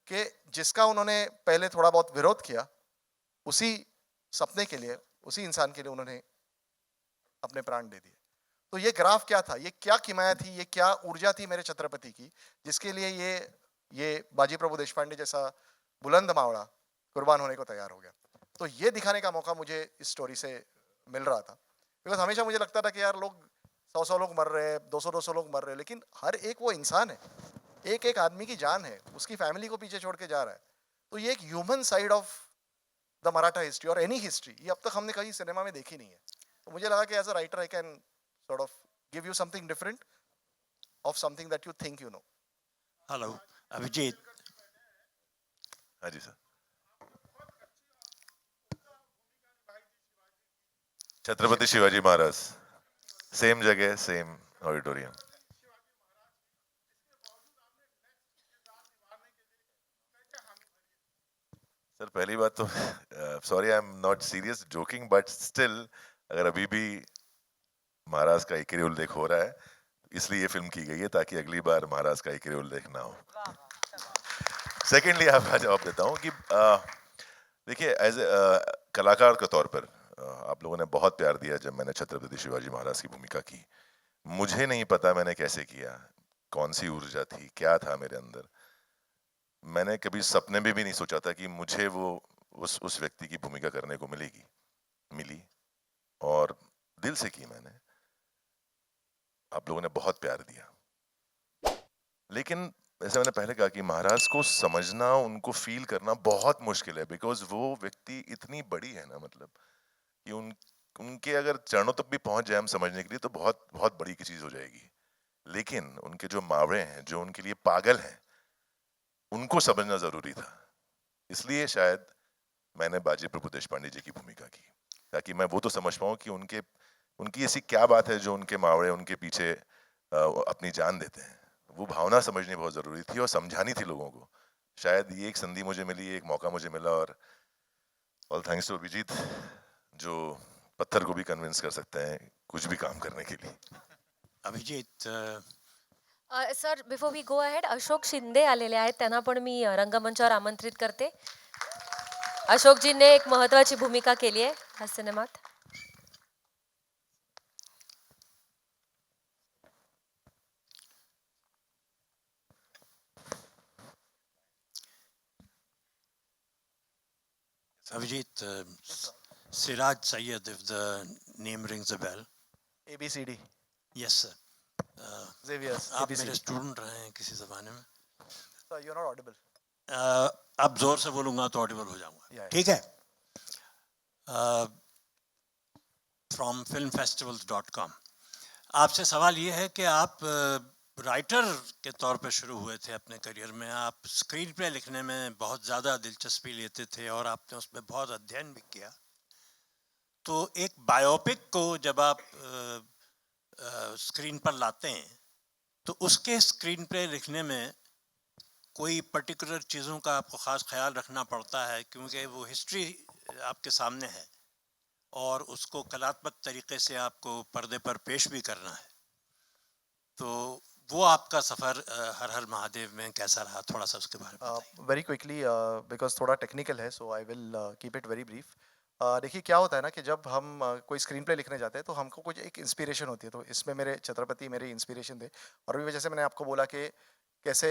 कि जिसका उन्होंने पहले थोड़ा बहुत विरोध किया, उसी सपने के लिए, उसी इंसान के लिए उन्होंने अपने प्राण दे दिए। तो ये ग्राफ क्या था, ये क्या किमाया थी, ये क्या ऊर्जा थी मेरे छत्रपति की, जिसके लिए ये बाजी प्रभु देशपांडे जैसा बुलंद मावड़ा कुर्बान होने को तैयार हो गया। तो ये दिखाने का मौका मुझे इस स्टोरी से मिल रहा था। बिकॉज हमेशा मुझे लगता था कि यार लोग 100 लोग मर रहे हैं, 200 लोग मर रहे हैं, लेकिन हर एक वो इंसान है, एक एक आदमी की जान है, उसकी फैमिली को पीछे छोड़ के जा रहा है। तो ये एक human side of the Maratha history और एनी हिस्ट्री, ये अब तक हमने कहीं सिनेमा में देखी नहीं है। तो मुझे लगा कि as a writer I can sort of give you something different of something that you think you know. Hello Abhijeet. हाँ जी सर. छत्रपति शिवाजी महाराज, सेम जगह, सेम ऑडिटोरियम. सर पहली बात तो sorry I am not serious joking, but still अगर अभी भी महाराज का एक ही उल्लेख हो रहा है, इसलिए ये फिल्म की गई है ताकि अगली बार महाराज का एक ही उल्लेख ना हो. सेकेंडली आपका जवाब देता हूँ कि देखिए एज कलाकार के तौर पर आप लोगों ने बहुत प्यार दिया जब मैंने छत्रपति शिवाजी महाराज की भूमिका की. मुझे नहीं पता मैंने कैसे किया, कौन सी ऊर्जा थी, क्या था मेरे अंदर. मैंने कभी सपने में भी नहीं सोचा था कि मुझे वो उस व्यक्ति की भूमिका करने को मिली और दिल से की मैंने. आप लोगों ने बहुत प्यार दिया, लेकिन जैसे मैंने पहले कहा कि महाराज को समझना, उनको फील करना बहुत मुश्किल है, बिकॉज वो व्यक्ति इतनी बड़ी है ना, मतलब कि उनके अगर चरणों तक भी पहुंच जाए हम समझने के लिए तो बहुत बहुत बड़ी की चीज हो जाएगी. लेकिन उनके जो मावड़े हैं, जो उनके लिए पागल हैं, उनको समझना जरूरी था. इसलिए शायद मैंने बाजी प्रभु देशपांडे जी की भूमिका की, ताकि मैं वो तो समझ पाऊं कि उनकी ऐसी क्या बात है जो उनके मावड़े उनके पीछे अपनी जान देते हैं. वो भावना समझनी बहुत जरूरी थी और समझानी थी लोगों को. शायद ये एक संधि मुझे मिली, एक मौका मुझे मिला, और ऑल थैंक्स टू अभिजीत जो पत्थर को भी कन्विंस कर सकते हैं कुछ भी काम करने के लिए. Abhijeet sir before we go ahead, Ashok Shinde आलेले आहेत, त्यांना पण मी रंगमंचावर आमंत्रित करते. अशोकजींनी एक महत्वाची भूमिका केली आहे या सिनेमात. Abhijit, Siraj Syed, if the name rings a bell. ABCD. Yes sir. Xavier's आप ABCD. मेरे स्टूडेंट रहे हैं किसी ज़माने में. So you're not audible. अब जोर से बोलूंगा तो ऑडिबल हो जाऊंगा. Yeah. ठीक है. From filmfestivals.com. आपसे सवाल ये है कि आप राइटर के तौर पे शुरू हुए थे अपने करियर में, आप स्क्रीन प्ले लिखने में बहुत ज़्यादा दिलचस्पी लेते थे और आपने उसमें बहुत अध्ययन भी किया। तो एक बायोपिक को जब आप स्क्रीन पर लाते हैं तो उसके स्क्रीन प्ले लिखने में कोई पर्टिकुलर चीज़ों का आपको ख़ास ख्याल रखना पड़ता है, क्योंकि वो हिस्ट्री आपके सामने है और उसको कलात्मक तरीके से आपको पर्दे पर पेश भी करना है। तो वो आपका सफ़र हर हर महादेव में कैसा रहा, थोड़ा सा उसके बारे में बताइए। वेरी क्विकली, बिकॉज थोड़ा टेक्निकल है, so I will keep it very brief. देखिए क्या होता है ना कि जब हम कोई स्क्रीन प्ले लिखने जाते हैं तो हमको कुछ एक इंस्पिरेशन होती है, तो इसमें मेरे छत्रपति मेरे इंस्पिरेशन थे। और भी जैसे मैंने आपको बोला कि कैसे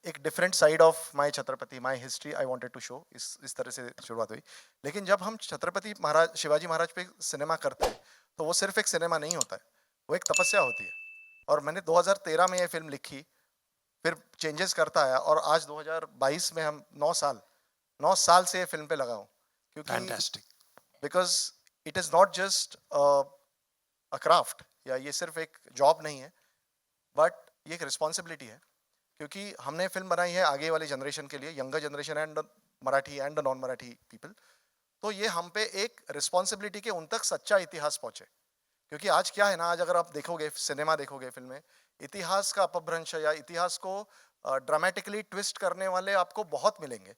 एक different side of my Chhatrapati, my history I wanted to show, इस तरह से शुरुआत हुई। लेकिन जब हम छत्रपति महाराज शिवाजी महाराज पे सिनेमा करते हैं तो वो सिर्फ एक सिनेमा नहीं होता है, वो एक तपस्या होती है। और मैंने 2013 में ये फिल्म लिखी, फिर चेंजेस करता आया और आज 2022 में हम 9 साल से ये फिल्म पे लगा हूँ, क्योंकि fantastic. Because it is not just a craft, या ये सिर्फ एक जॉब नहीं है, बट ये एक रिस्पॉन्सिबिलिटी है, क्योंकि हमने फिल्म बनाई है आगे वाली जनरेशन के लिए, younger generation end Marathi end non Marathi people. तो ये हम पे एक रिस्पॉन्सिबिलिटी के उन तक सच्चा इतिहास पहुंचे, क्योंकि आज क्या है ना, आज अगर आप देखोगे सिनेमा देखोगे फिल्म में, इतिहास का अपभ्रंश या इतिहास को ड्रामेटिकली ट्विस्ट करने वाले आपको बहुत मिलेंगे।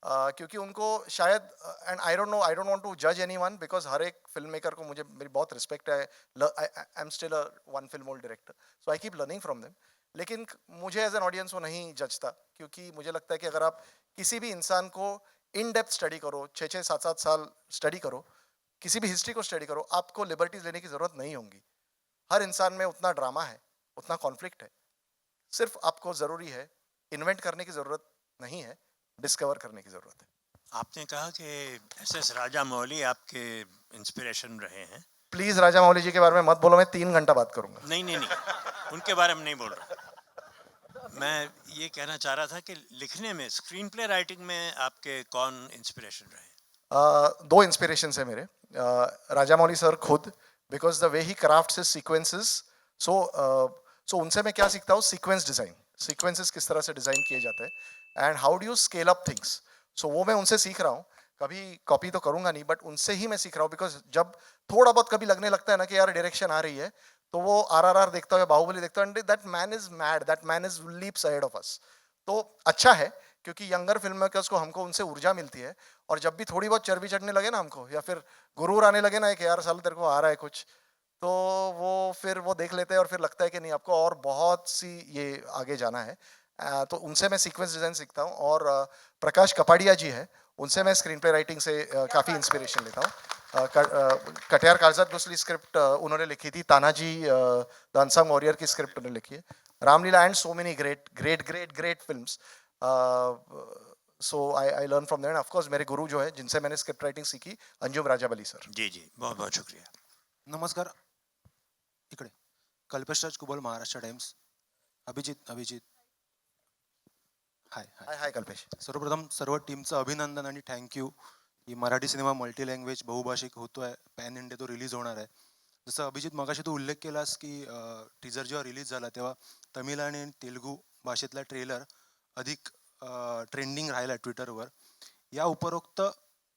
क्योंकि उनको शायद, and I don't want to जज एनीवन, बिकॉज हर एक फिल्म मेकर को मुझे मेरी बहुत रिस्पेक्ट है, I am still a one film old director, so I keep learning from them. लेकिन मुझे एज एन ऑडियंस वो नहीं जजता, क्योंकि मुझे लगता है कि अगर आप किसी भी इंसान को इन डेप्थ स्टडी करो, 6-7 साल स्टडी करो, किसी भी हिस्ट्री को स्टडी करो, आपको लिबर्टीज लेने की ज़रूरत नहीं होगी। हर इंसान में उतना ड्रामा है, उतना कॉन्फ्लिक्ट है, सिर्फ आपको ज़रूरी है इन्वेंट करने की ज़रूरत नहीं है, डिस्कवर करने की ज़रूरत है। आपने कहा कि एस राजा मौली आपके इंस्पिरेशन रहे हैं। प्लीज़ राजा मौली जी के बारे में मत बोलो, मैं 3 घंटा बात करूंगा। नहीं, उनके बारे में नहीं बोल रहा। मैं ये कहना चाह रहा था कि लिखने में, स्क्रीन प्ले राइटिंग में आपके कौन इंस्पिरेशन रहे? 2 इंस्पिरेशन है मेरे, राजा मौली सर खुद, because the way he crafts his sequences, so उनसे मैं क्या सीखता हूँ, सीक्वेंस डिज़ाइन, सीक्वेंसेस किस तरह से डिज़ाइन किए जाते हैं end how do you scale up things. So वो मैं उनसे सीख रहा हूँ, कभी कॉपी तो करूँगा नहीं, बट उनसे ही मैं सीख रहा हूँ। बिकॉज जब थोड़ा बहुत कभी लगने लगता है ना कि यार डायरेक्शन आ रही है, तो वो RRR देखता है, बाहुबली देखता है, एंड दैट मैन इज मैड, that man is leaps ahead of us. तो अच्छा है, क्योंकि यंगर फिल्म मेकर्स को हमको उनसे ऊर्जा मिलती है, और जब भी थोड़ी बहुत चर्बी चढ़ने लगे ना हमको, या फिर गुरूर आने लगे ना कि यार साल तेरे को आ रहा है कुछ, तो वो फिर वो देख लेते हैं और फिर लगता है कि नहीं आपको और बहुत सी ये आगे जाना है। तो उनसे मैं सीक्वेंस डिज़ाइन सीखता हूँ। और प्रकाश कपाड़िया जी है, उनसे मैं स्क्रीन प्ले राइटिंग से काफ़ी इंस्पिरेशन लेता हूँ। कटियार कालजात घुसली स्क्रिप्ट उन्होंने लिखी थी, तानाजी द अनसंग वॉरियर की स्क्रिप्ट उन्होंने लिखी है, Ramlila and so many great great great great films. So I learn from them. Of course मेरे गुरु जो है जिनसे मैंने स्क्रिप्ट राइटिंग सीखी, अंजुम राजाबली सर। जी, बहुत बहुत शुक्रिया। नमस्कार, इकडे कल्पेश राज कुबल, महाराष्ट्र टाइम्स। अभिजित हाय हाय हाय कल्पेश। सर्वप्रथम सर्व टीमचं अभिनंदन आणि थँक्यू. ही मराठी सिनेमा मल्टी लँग्वेज बहुभाषिक होतोय, पॅन इंडिया तो रिलीज होणार आहे. जसं अभिजित मगाशी तू उल्लेख केलास की टीजर जेव्हा रिलीज झाला तेव्हा तमिळ आणि तेलुगू भाषेतला ट्रेलर अधिक ट्रेंडिंग राहिला ट्विटरवर. या उपरोक्त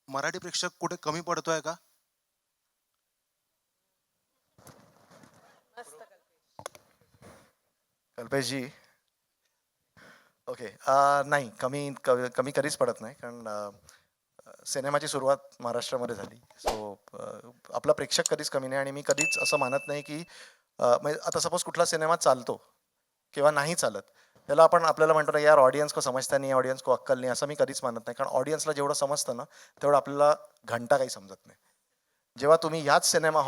मराठी प्रेक्षक कुठे कमी पडतोय का? कल्पेश जी, ओके, नाही कमी कधीच पडत नाही, कारण सिनेमाची सुरुवात महाराष्ट्रामध्ये झाली. सो आपला प्रेक्षक कधीच कमी नाही, आणि मी कधीच असं मानत नाही की म्हणजे आता सपोज कुठला सिनेमा चालतो किंवा नाही चालत, त्याला आपण आपल्याला म्हणतो ना यार ऑडियन्स को समजता नाही, ऑडियन्स को अक्कल नाही, असं मी कधीच मानत नाही. कारण ऑडियन्सला जेवढं समजतं ना तेवढं आपल्याला घंटा काही समजत नाही. जेव्हा तुम्ही याच सिनेमा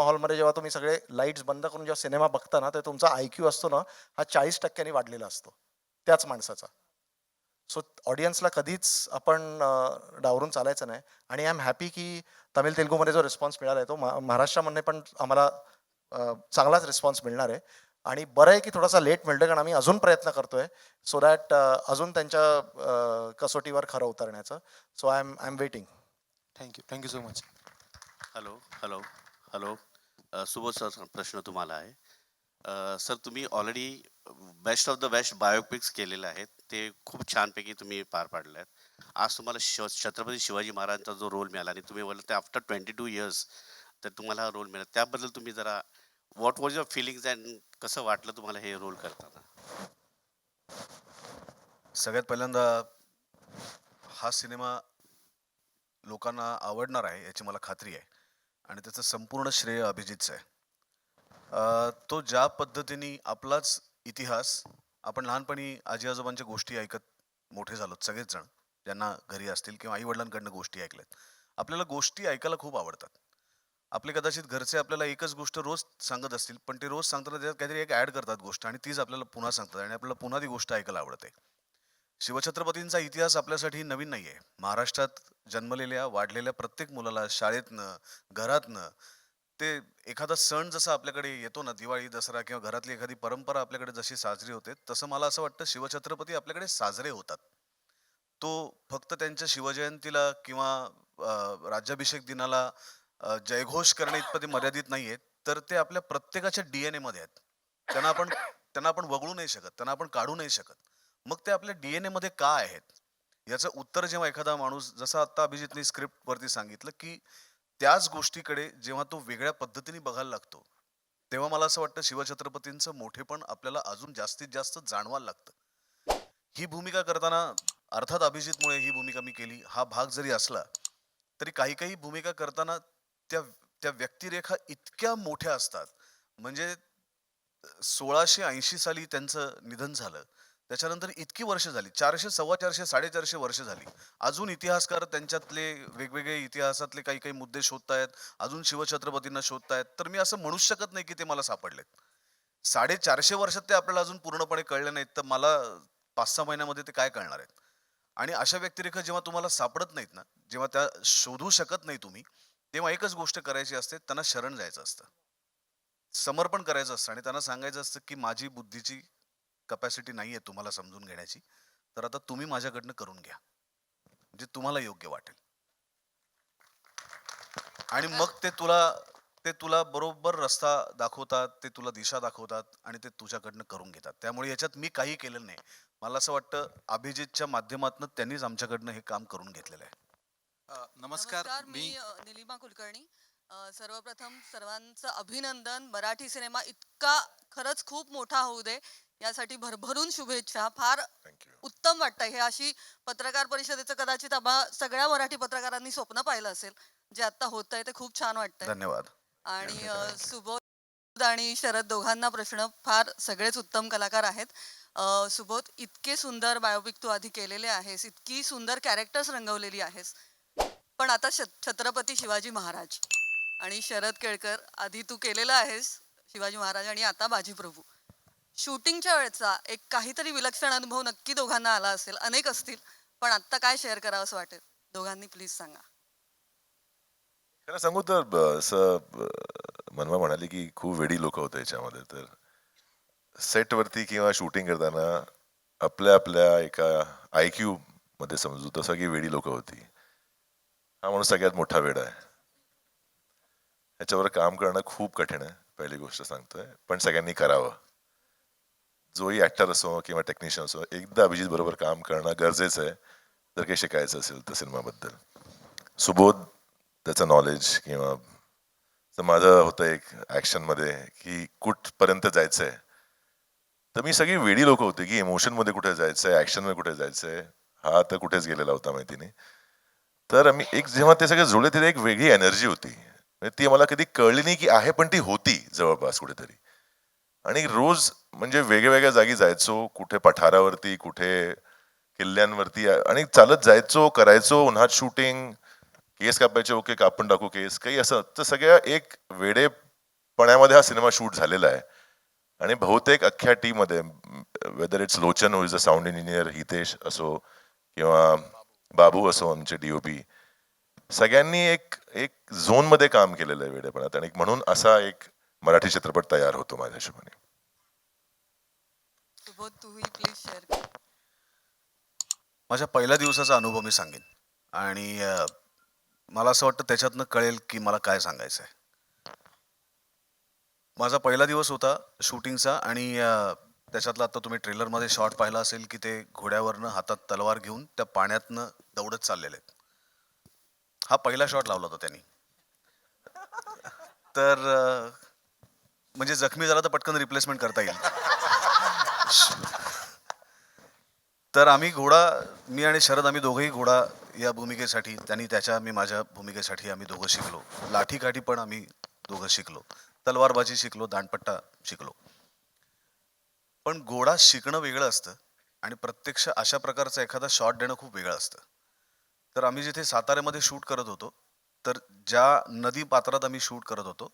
हॉलमध्ये जेव्हा तुम्ही सगळे लाईट्स बंद करून जेव्हा सिनेमा बघता ना, तर तुमचा IQ असतो ना हा 40% वाढलेला असतो त्याच माणसाचा. सो ऑडियन्सला कधीच आपण डावरून चालायचं नाही. आणि आय एम हॅपी की तमिळ तेलुगूमध्ये जो रिस्पॉन्स मिळाला आहे तो महाराष्ट्रामध्ये पण आम्हाला चांगलाच रिस्पॉन्स मिळणार आहे. आणि बरं आहे की थोडासा लेट मिळतो, कारण आम्ही अजून प्रयत्न करतोय सो दॅट अजून त्यांच्या कसोटीवर खरं उतरण्याचं. So I am waiting. Thank you so much. Hello hello hello Subodh sir, प्रश्न तुम्हाला आहे. सर, तुम्ही already best of the best biopics केलेले आहेत, ते खूप छानपैकी तुम्ही पार पाडले आहेत. आज तुम्हाला छत्रपती शिवाजी महाराजांचा जो रोल मिळाला आणि तुम्ही बोलले ते आफ्टर 22 इयर्स तर तुम्हाला हा रोल मिळाला, त्याबद्दल तुम्ही जरा what was your feelings and कसं वाटलं तुम्हाला हे रोल करताना? सगळ्यात पहिल्यांदा हा सिनेमा लोकांना आवडणार आहे याची मला खात्री आहे आणि त्याचं संपूर्ण श्रेय अभिजितचं आहे. तो ज्या पद्धतीने आपलाच इतिहास, आपण लहानपणी आजी आजोबांच्या गोष्टी ऐकत मोठे झालोत सगळेच जण, ज्यांना घरी असतील किंवा आई वडिलांकडनं गोष्टी ऐकल्यात. आपल्याला गोष्टी ऐकायला खूप आवडतात. आपले कदाचित घरचे आपल्याला एकच गोष्ट रोज सांगत असतील, पण ते रोज सांगताना त्यात काहीतरी एक ऍड करतात गोष्ट आणि तीच आपल्याला पुन्हा सांगतात आणि आपल्याला पुन्हा ती गोष्ट ऐकायला आवडते. शिवछत्रपतींचा इतिहास आपल्यासाठी नवीन नाहीये. महाराष्ट्रात जन्मलेल्या वाढलेल्या प्रत्येक मुलाला शाळेतनं, घरातनं, ते एखादा सण जसा आपल्याकडे येतो ना, दिवाळी, दसरा किंवा घरातली एखादी परंपरा आपल्याकडे जशी साजरी होते, तसं मला असं वाटतं शिवछत्रपती आपल्याकडे साजरे होतात. तो फक्त त्यांच्या शिवजयंतीला किंवा राज्याभिषेक दिनाला जयघोष करणे इतपत मर्यादित नाहीये, तर ते आपल्या प्रत्येकाच्या DNA मध्ये आहेत. त्यांना आपण वगळू नाही शकत, त्यांना आपण काढू नाही शकत. मग ते आपल्या DNA मध्ये का आहेत याचं उत्तर जेव्हा एखादा माणूस, जसं आता अभिजितने स्क्रिप्ट वरती सांगितलं, की त्याच गोष्टीकडे जेव्हा तो वेगळ्या पद्धतीने बघायला लागतो, तेव्हा मला असं वाटतं शिवछत्रपतींचं मोठेपण आपल्याला अजून जास्तीत जास्त जाणवायला लागतं. ही भूमिका करताना अर्थात अभिजितमुळे ही भूमिका मी केली हा भाग जरी असला, तरी काही काही भूमिका करताना त्या त्या व्यक्तिरेखा इतक्या मोठ्या असतात. म्हणजे 1680 साली त्यांचं निधन झालं, त्याच्यानंतर इतकी वर्ष झाली, 400, 450, 450 वर्ष झाली. अजून इतिहासकार त्यांच्यातले वेगवेगळे इतिहासातले काही काही मुद्दे शोधतायत, अजून शिवछत्रपतींना शोधतायत. तर मी असं म्हणूच शकत नाही की ते मला सापडलेत. 450 वर्षात ते आपल्याला अजून पूर्णपणे कळले नाहीत, तर मला 5-6 महिन्यामध्ये ते काय कळणार आहेत. आणि अशा व्यक्तिरेखा जेव्हा तुम्हाला सापडत नाहीत ना, जेव्हा त्या शोधू शकत नाही तुम्ही, तेव्हा एकच गोष्ट करायची असते, त्यांना शरण जायचं असतं, समर्पण करायचं असतं आणि त्यांना सांगायचं असतं की माझी बुद्धीची कपॅसिटी नाहीये तुम्हाला समजून घेण्याची, तर आता तुम्ही माझ्याकडनं करून घ्या, जे तुम्हाला योग्य वाटेल. आणि मग ते तुला बरोबर रस्ता दाखवतात, ते तुला दिशा दाखवतात आणि ते तुझ्याकडनं करून घेतात. त्यामुळे याच्यात मी काही केलेलं नाही. मला असं वाटतं अभिजितच्या माध्यमातून त्यांनीच आमच्याकडनं हे काम करून घेतलेलं आहे. नमस्कार, मी निलिमा कुलकर्णी. सर्वप्रथम सर्वांचं अभिनंदन. मराठी सिनेमा इतका खरंच खूप मोठा होऊ दे यासाठी भरभरून शुभेच्छा. फार उत्तम वाटतं हे. अशी पत्रकार परिषदेचं कदाचित आम्हा सगळ्या मराठी पत्रकारांनी स्वप्न पाहिलं असेल. जे आता होत आहे ते खूप छान वाटतंय. धन्यवाद. आणि सुबोध आणि शरद दोघांना प्रश्न. फार सगळेच उत्तम कलाकार आहेत. सुबोध, इतके सुंदर बायोपिक तू आधी केलेले आहेस, इतकी सुंदर कॅरेक्टर्स रंगवलेली आहेस, पण आता छत्रपती शिवाजी महाराज आणि शरद केळकर, आधी तू केलेला आहेस शिवाजी महाराज आणि आता बाजीप्रभू. शूटिंगच्या वेळचा एक काहीतरी विलक्षण अनुभव नक्की दोघांना आला असेल, अनेक असतील, पण आता काय शेअर करावं असं वाटेल दोघांनी, प्लीज सांगा. खरं सांगू तर असं मनवा म्हणाली की खूप वेडी लोक होते याच्यामध्ये. तर सेटवरती किंवा शूटिंग करताना आपल्या आपल्या एका IQ मध्ये समजू तसं की वेडी लोक होती. हा माणूस सगळ्यात मोठा वेडा आहे. ह्याच्यावर काम करणं खूप कठीण आहे, पहिली गोष्ट सांगतोय, पण सगळ्यांनी करावं. जोही ऍक्टर असो किंवा टेक्निशियन असो, एकदा अभिजित बरोबर काम करणं गरजेचं आहे जर काही शिकायचं असेल तर सिनेमाबद्दल. सुबोध त्याचं नॉलेज किंवा माझं होतं एक ऍक्शनमध्ये की कुठपर्यंत जायचंय, तर मी सगळी वेडी लोक होती की इमोशनमध्ये कुठे जायचंय, ऍक्शनमध्ये कुठे जायचंय, हा तर कुठेच गेलेला होता माहिती नाही. तर मी एक जेव्हा ते सगळे जुळले तिथे एक वेगळी एनर्जी होती, ती मला कधी कळली नाही की आहे, पण ती होती जवळपास कुठेतरी. आणि रोज म्हणजे वेगळ्या वेगळ्या जागी जायचो, कुठे पठारावरती, कुठे किल्ल्यांवरती, आणि चालत जायचो, करायचो, उन्हात शूटिंग, केस कापायचे, ओके कापून टाकू केस, काही असं. तर सगळ्या एक वेडेपणामध्ये हा सिनेमा शूट झालेला आहे. आणि बहुतेक अख्ख्या टीम मध्ये, whether it's Lochan who is a sound engineer, Hitesh असो किंवा बाबू असो आमचे DOP, सगळ्यांनी एक एक झोन मध्ये काम केलेलं आहे वेडेपणात, आणि म्हणून असा एक मराठी चित्रपट तयार होतो माझ्या हिशोबाने. सुबोध, तूही प्लीज शेअर कर. माझ्या पहिल्या दिवसाचा अनुभव मी सांगेन. आणि मला असं वाटतं त्याच्यातनं कळेल की मला काय सांगायचं आहे. माझा पहिला दिवस होता शूटिंगचा आणि त्याच्यातला आता तुम्ही ट्रेलरमध्ये शॉट पाहिला असेल की ते घोड्यावरनं हातात तलवार घेऊन त्या पाण्यातनं दौडत चाललेले आहेत. हा पहिला शॉट लावला होता त्यांनी. तर म्हणजे जखमी झाला तर पटकन रिप्लेसमेंट करता येईल. तर आम्ही घोडा, मी आणि शरद आम्ही दोघंही घोडा या भूमिकेसाठी, त्यांनी त्याच्या, मी माझ्या भूमिकेसाठी आम्ही दोघं शिकलो. लाठीकाठी पण आम्ही दोघं शिकलो, तलवारबाजी शिकलो, दांडपट्टा शिकलो. पण घोडा शिकणं वेगळं असतं आणि प्रत्यक्ष अशा प्रकारचा एखादा शॉट देणं खूप वेगळं असतं. तर आम्ही जिथे साताऱ्यामध्ये शूट करत होतो, तर ज्या नदी पात्रात आम्ही शूट करत होतो,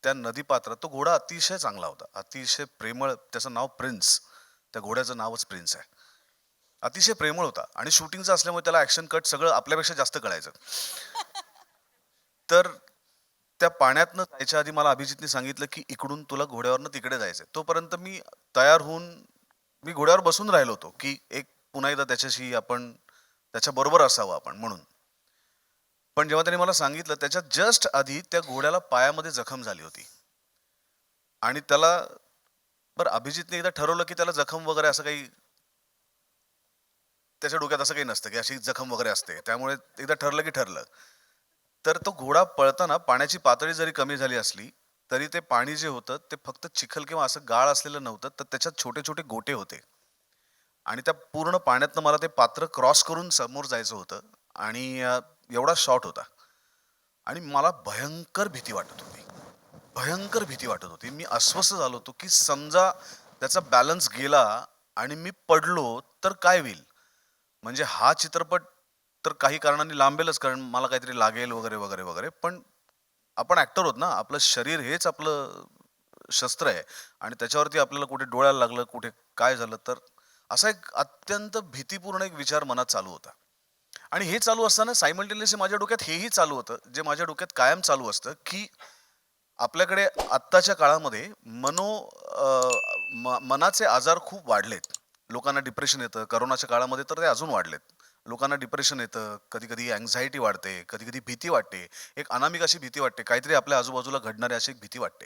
त्या नदी पात्रात तो घोडा अतिशय चांगला होता, अतिशय प्रेमळ. त्याचं नाव प्रिन्स, त्या घोड्याचं नावच प्रिन्स आहे. अतिशय प्रेमळ होता आणि शूटिंगचं असल्यामुळे त्याला ॲक्शन कट सगळं आपल्यापेक्षा जास्त कळायचं. तर त्या पाण्यातनं जायच्या आधी मला अभिजितने सांगितलं की इकडून तुला घोड्यावरनं तिकडे जायचं. तोपर्यंत मी तयार होऊन मी घोड्यावर बसून राहिलो होतो की एक पुन्हा एकदा त्याच्याशी आपण, त्याच्याबरोबर असावं आपण म्हणून. पण जेव्हा त्याने मला सांगितलं, त्याच्या जस्ट आधी त्या घोड्याला पायामध्ये जखम झाली होती आणि त्याला, बरं अभिजितने एकदा ठरवलं की त्याला जखम वगैरे असं काही, त्याच्या डोक्यात असं काही नसतं की अशी जखम वगैरे असते, त्यामुळे एकदा ठरलं की ठरलं. तर तो घोडा पळताना पाण्याची पातळी जरी कमी झाली असली तरी ते पाणी जे होतं ते फक्त चिखल किंवा असं गाळ असलेलं नव्हतं, तर त्याच्यात छोटे छोटे गोटे होते आणि त्या पूर्ण पाण्यातनं मला ते पात्र क्रॉस करून समोर जायचं होतं आणि एवढा शॉट होता आणि मला भयंकर भीती वाटत होती, भयंकर भीती वाटत होती. मी अस्वस्थ झालो होतो की समजा त्याचा बॅलन्स गेला आणि मी पडलो तर काय होईल. म्हणजे हा चित्रपट तर काही कारणांनी लांबेलच, कारण मला काहीतरी लागेल वगैरे वगैरे वगैरे. पण आपण ऍक्टर आहोत ना, आपलं शरीर हेच आपलं शस्त्र आहे आणि त्याच्यावरती आपल्याला कुठे डोळ्याला लागलं, कुठे काय झालं, तर असा एक अत्यंत भीतीपूर्ण एक विचार मनात चालू होता. आणि हे चालू असताना सायमल्टेनियसली माझ्या डोक्यात हेही चालू होतं, जे माझ्या डोक्यात कायम चालू असतं, की आपल्याकडे आत्ताच्या काळामध्ये मनाचे आजार खूप वाढलेत. लोकांना डिप्रेशन येतं, करोनाच्या काळामध्ये तर ते अजून वाढलेत. लोकांना डिप्रेशन येतं, कधी कधी अँझायटी वाढते, कधी कधी भीती वाटते, एक अनामिक अशी भीती वाटते, काहीतरी आपल्या आजूबाजूला घडणारी अशी एक भीती वाटते.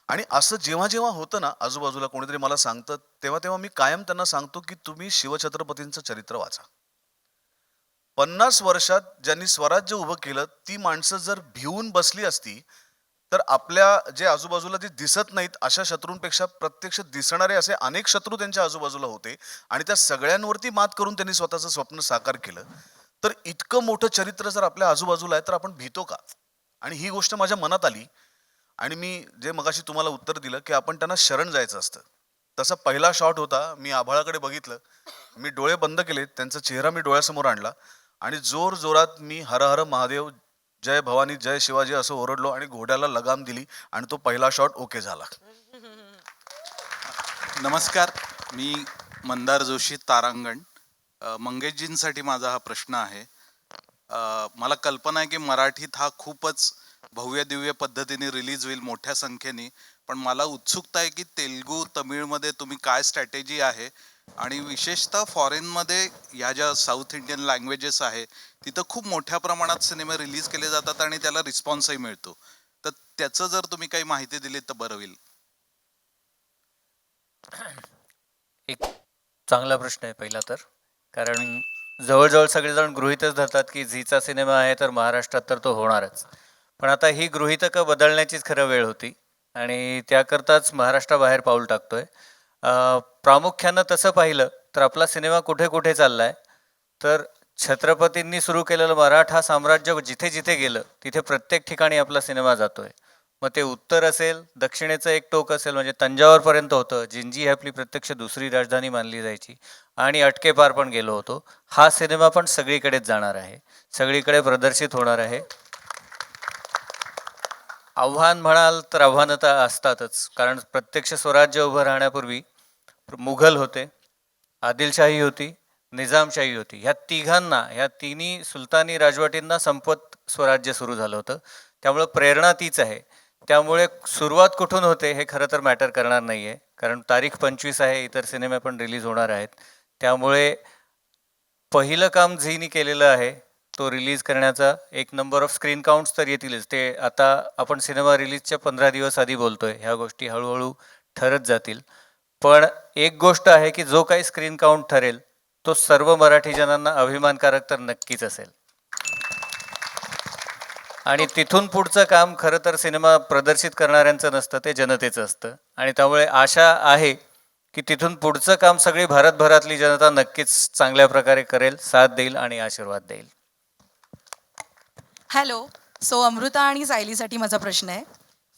आणि असं जेव्हा जेव्हा होतं ना, आजूबाजूला कोणीतरी मला सांगतं, तेव्हा तेव्हा मी कायम त्यांना सांगतो की तुम्ही शिवछत्रपतींचं चरित्र वाचा. 50 वर्षात ज्यांनी स्वराज्य उभं केलं, ती माणसं जर भिवून बसली असती तर आपल्या जे आजूबाजूला जे दिसत नाहीत अशा शत्रूंपेक्षा प्रत्यक्ष दिसणारे असे अनेक शत्रू त्यांच्या आजूबाजूला होते आणि त्या सगळ्यांवरती मात करून त्यांनी स्वतःचं स्वप्न साकार केलं. तर इतकं मोठं चरित्र जर आपल्या आजूबाजूला आहे तर आपण भीतो का. आणि ही गोष्ट माझ्या मनात आली आणि मी जे मगाशी तुम्हाला उत्तर दिलं की आपण त्यांना शरण जायचं असतं, तसा पहिला शॉट होता. मी आभाळाकडे बघितलं, मी डोळे बंद केले, त्यांचा चेहरा मी डोळ्यासमोर आणला आणि जोर जोरात मी हर हर महादेव, जय भवानी, जय शिवाजी असं ओरडलो आणि घोड्याला लगाम दिली आणि तो पहिला शॉट ओके झाला. नमस्कार, मी मंदार जोशी, तारांगण. मंगेशजींसाठी माझा हा प्रश्न आहे. मला कल्पना आहे की मराठीत हा खूपच भव्य दिव्य पद्धतीने रिलीज होईल मोठ्या संख्येने, पण मला उत्सुकता आहे की तेलुगू, तमिळमध्ये तुम्ही काय स्ट्रॅटेजी आहे आणि विशेषतः फॉरेनमध्ये ह्या ज्या साऊथ इंडियन लँग्वेजेस आहे तिथं खूप मोठ्या प्रमाणात सिनेमे रिलीज केले जातात आणि त्याला रिस्पॉन्सही मिळतो. तर त्याचं जर तुम्ही काही माहिती दिली तर बरं होईल. एक चांगला प्रश्न आहे पहिला तर, कारण जवळजवळ सगळेजण गृहीतच धरतात की झीचा सिनेमा आहे तर महाराष्ट्रात तर तो होणारच. पण आता ही गृहीतकं बदलण्याचीच खरं वेळ होती आणि त्याकरताच महाराष्ट्राबाहेर पाऊल टाकतोय. प्रामुख्यानं तसं पाहिलं तर आपला सिनेमा कुठे कुठे चाललाय, तर छत्रपतींनी सुरू केलेलं मराठा साम्राज्य जिथे जिथे गेलं तिथे प्रत्येक ठिकाणी आपला सिनेमा जातोय. मग ते उत्तर असेल, दक्षिणेचं एक टोक असेल, म्हणजे तंजावरपर्यंत होतं, जिंजी ही आपली प्रत्यक्ष दुसरी राजधानी मानली जायची, आणि अटकेपार पण गेलो होतो. हा सिनेमा पण सगळीकडेच जाणार आहे, सगळीकडे प्रदर्शित होणार आहे. आव्हान म्हणाल तर आव्हानं तर असतातच, कारण प्रत्यक्ष स्वराज्य उभं राहण्यापूर्वी मुघल होते, आदिलशाही होती, निजामशाही होती. ह्या तिन्ही सुलतानी राजवटींना संपवत स्वराज्य सुरू झालं होतं. त्यामुळं प्रेरणा तीच आहे. त्यामुळे सुरुवात कुठून होते हे खरं तर मॅटर करणार नाही आहे, कारण तारीख 25 आहे, इतर सिनेमे पण रिलीज होणार आहेत. त्यामुळे पहिलं काम झीनी केलेलं आहे तो रिलीज करण्याचा एक नंबर ऑफ स्क्रीन काउंट्स तर येतीलच. ते आता आपण सिनेमा रिलीजच्या 15 दिवस आधी बोलतोय. ह्या गोष्टी हळूहळू ठरत जातील. पण एक गोष्ट आहे की जो काही स्क्रीन काउंट ठरेल तो सर्व मराठी जनांना अभिमानकारक तर नक्कीच असेल. आणि तिथून पुढचं काम खरं तर सिनेमा प्रदर्शित करणाऱ्यांचं नसतं, ते जनतेचं असतं. आणि त्यामुळे आशा आहे की तिथून पुढचं काम सगळी भारतभरातली जनता नक्कीच चांगल्या प्रकारे करेल, साथ देईल आणि आशीर्वाद देईल. हॅलो. सो अमृता आणि सायलीसाठी माझा प्रश्न आहे.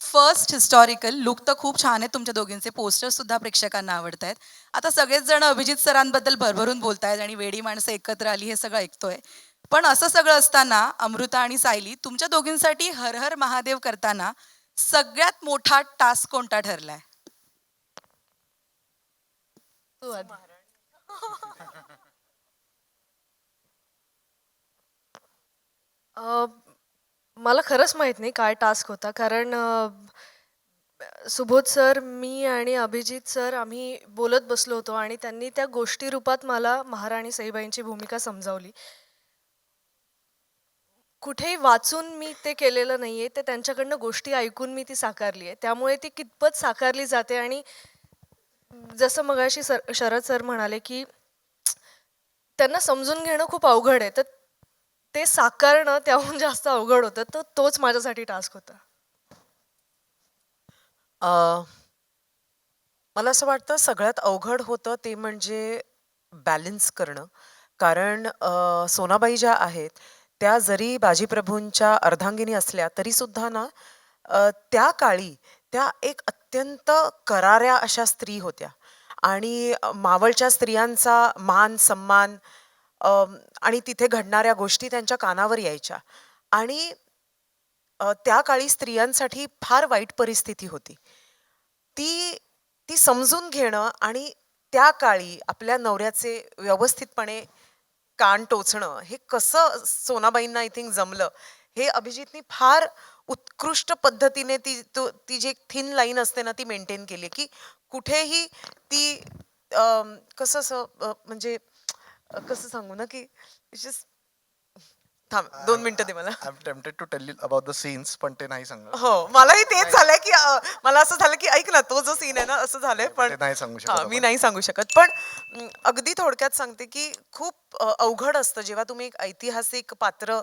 फर्स्ट हिस्टॉरिकल लुक तर खूप छान आहे, तुमच्या दोघींचे पोस्टर्स सुद्धा प्रेक्षकांना आवडत आहेत. आता सगळेच जण अभिजित सरांबद्दल भरभरून बोलतायत आणि वेडी माणसं एकत्र आली हे सगळं ऐकतोय. पण असं सगळं असताना अमृता आणि सायली तुमच्या दोघींसाठी हर हर महादेव करताना सगळ्यात मोठा टास्क कोणता ठरलाय? तू आधी. मला खरंच माहित नाही काय टास्क होता, कारण सुबोध सर, मी आणि अभिजित सर आम्ही बोलत बसलो होतो आणि त्यांनी त्या गोष्टी रूपात मला महाराणी सईबाईंची भूमिका समजावली. कुठेही वाचून मी ते केलेलं नाहीये, ते त्यांच्याकडनं गोष्टी ऐकून मी ती साकारली आहे. त्यामुळे ती कितपत साकारली जाते आणि जसं मगाशी शरद सर म्हणाले की त्यांना समजून घेणं खूप अवघड आहे, तर ते साकारणं त्याहून जास्त अवघड होतं. तर तोच माझ्यासाठी टास्क होता. मला असं वाटतं सगळ्यात अवघड होतं ते म्हणजे बॅलन्स करणं. कारण सोनाबाई ज्या आहेत त्या जरी बाजीप्रभूंच्या अर्धांगिनी असल्या तरी सुद्धा ना त्या काळी त्या एक अत्यंत कराऱ्या अशा स्त्री होत्या आणि मावळच्या स्त्रियांचा मान सन्मान आणि तिथे घडणाऱ्या गोष्टी त्यांच्या कानावर यायच्या आणि त्या काळी स्त्रियांसाठी फार वाईट परिस्थिती होती. ती ती समजून घेणं आणि त्या काळी आपल्या नवऱ्याचे व्यवस्थितपणे कान टोचणं हे कसं सोनाबाईंना आय थिंक जमलं हे अभिजितनी फार उत्कृष्ट पद्धतीने ती जी थिन लाईन असते ना ती मेंटेन केली की कुठेही ती कसं म्हणजे कसं सांगू ना की थांब 2 मिनिटं दे मला. I am tempted to tell you about the scenes, पण ते नाही सांगणार. हो, मलाही तेच झालंय की मला असं झालं की ऐक ना तो जो सीन आहे ना असं झालंय, पण नाही सांगू शकत मी आपण. नाही सांगू शकत. पण अगदी थोडक्यात सांगते की खूप अवघड असतं जेव्हा तुम्ही एक ऐतिहासिक पात्र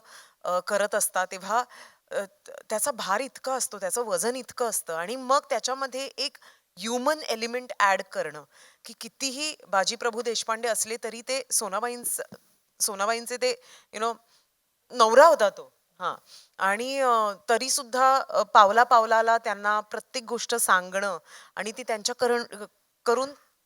करत असता तेव्हा त्याचा भार इतका असतो, त्याचं वजन इतकं असतं आणि मग त्याच्यामध्ये एक ह्युमन एलिमेंट ऍड करणं की कितीही बाजीप्रभू देशपांडे असले तरी ते सोनाबाईंचे ते नवरा होता तो. हां. आणि तरी सुद्धा पावला पावलाला त्यांना प्रत्येक गोष्ट सांगणं आणि ती त्यांच्या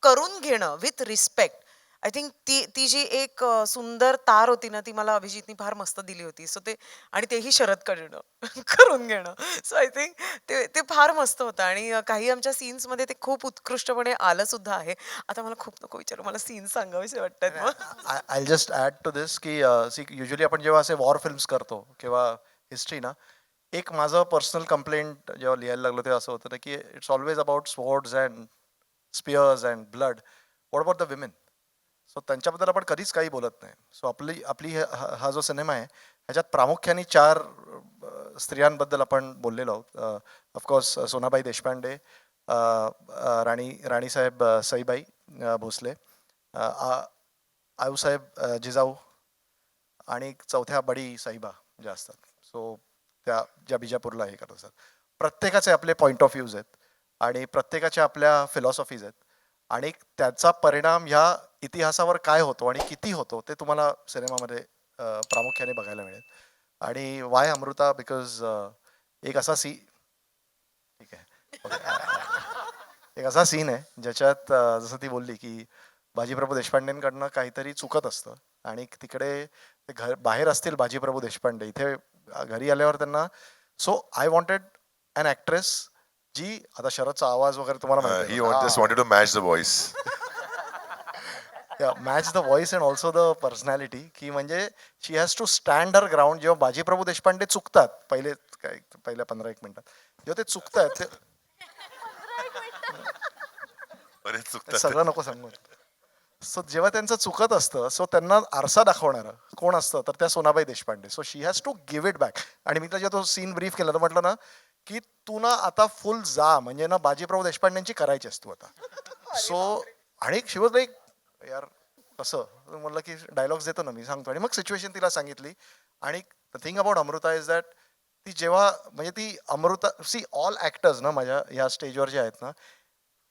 करून घेणं विथ रिस्पेक्ट. आय थिंक ती जी एक सुंदर तार होती ना ती मला अभिजितनी फार मस्त दिली होती. सो ते आणि तेही शरद करून घेणं. सो आय थिंक ते फार मस्त होतं आणि काही आमच्या सीन्समध्ये ते खूप उत्कृष्टपणे आलं सुद्धा आहे. आता मला खूप नको विचारू, मला सीन्स सांगावेसे वाटतात मग. आय जस्ट ॲड टू दिस की युजली आपण जेव्हा असे वॉर फिल्म्स करतो किंवा हिस्ट्री ना, एक माझं पर्सनल कंप्लेंट जेव्हा लिहायला लागलो तेव्हा असं होतं ना की it's always about swords and spears and blood. What about the women? So त्यांच्याबद्दल आपण कधीच काही बोलत नाही. सो आपली हा जो सिनेमा आहे ह्याच्यात प्रामुख्याने 4 स्त्रियांबद्दल आपण बोललेलो आहोत. ऑफकोर्स सोनाबाई देशपांडे, राणीसाहेब सईबाई भोसले, आऊसाहेब जिजाऊ आणि चौथ्या बडी साहिबा ज्या असतात. सो त्या ज्या बिजापूरला हे करत असतात. प्रत्येकाचे आपले पॉईंट ऑफ व्ह्यूज आहेत आणि प्रत्येकाच्या आपल्या फिलॉसॉफीज आहेत आणि त्याचा परिणाम ह्या इतिहासावर काय होतो आणि किती होतो ते तुम्हाला सिनेमामध्ये प्रामुख्याने बघायला मिळेल. आणि वाय अमृता? बिकॉज एक असा ठीक आहे एक असा सीन आहे ज्याच्यात जसं ती बोलली की बाजीप्रभू देशपांडेंकडनं काहीतरी चुकत असतं आणि तिकडे ते बाहेर असतील बाजीप्रभू देशपांडे, इथे घरी आल्यावर त्यांना so I wanted an actress जी आता शरदचा आवाज वगैरे तुम्हाला He just wanted to match the voice. Match the voice and also the personality की म्हणजे she has to stand her ground. जेव्हा बाजीप्रभू देशपांडे चुकतात पहिल्या 15-1 मिनिटात जेव्हा ते चुकतात ते बरेच चुकतात. सगळं नको सांगू. सो जेव्हा त्यांचं चुकत असतं सो त्यांना आरसा दाखवणारं कोण असतं तर त्या Sonabai Deshpande. So she has to give it back. आणि मी त्याच्या तो सीन ब्रीफ केला तर म्हटलं ना की तू ना आता फुल जा म्हणजे ना बाजीप्रभू देशपांडेंची करायची असतो आता. सो आणि शी वॉज लाईक यार कसं म्हणलं की डायलॉग्स देतो ना मी सांगतो आणि मग सिच्युएशन तिला सांगितली. आणि the thing about Amruta is that ती जेव्हा म्हणजे ती अमृता सी ऑल ॲक्टर्स ना माझ्या ह्या स्टेजवर जे आहेत ना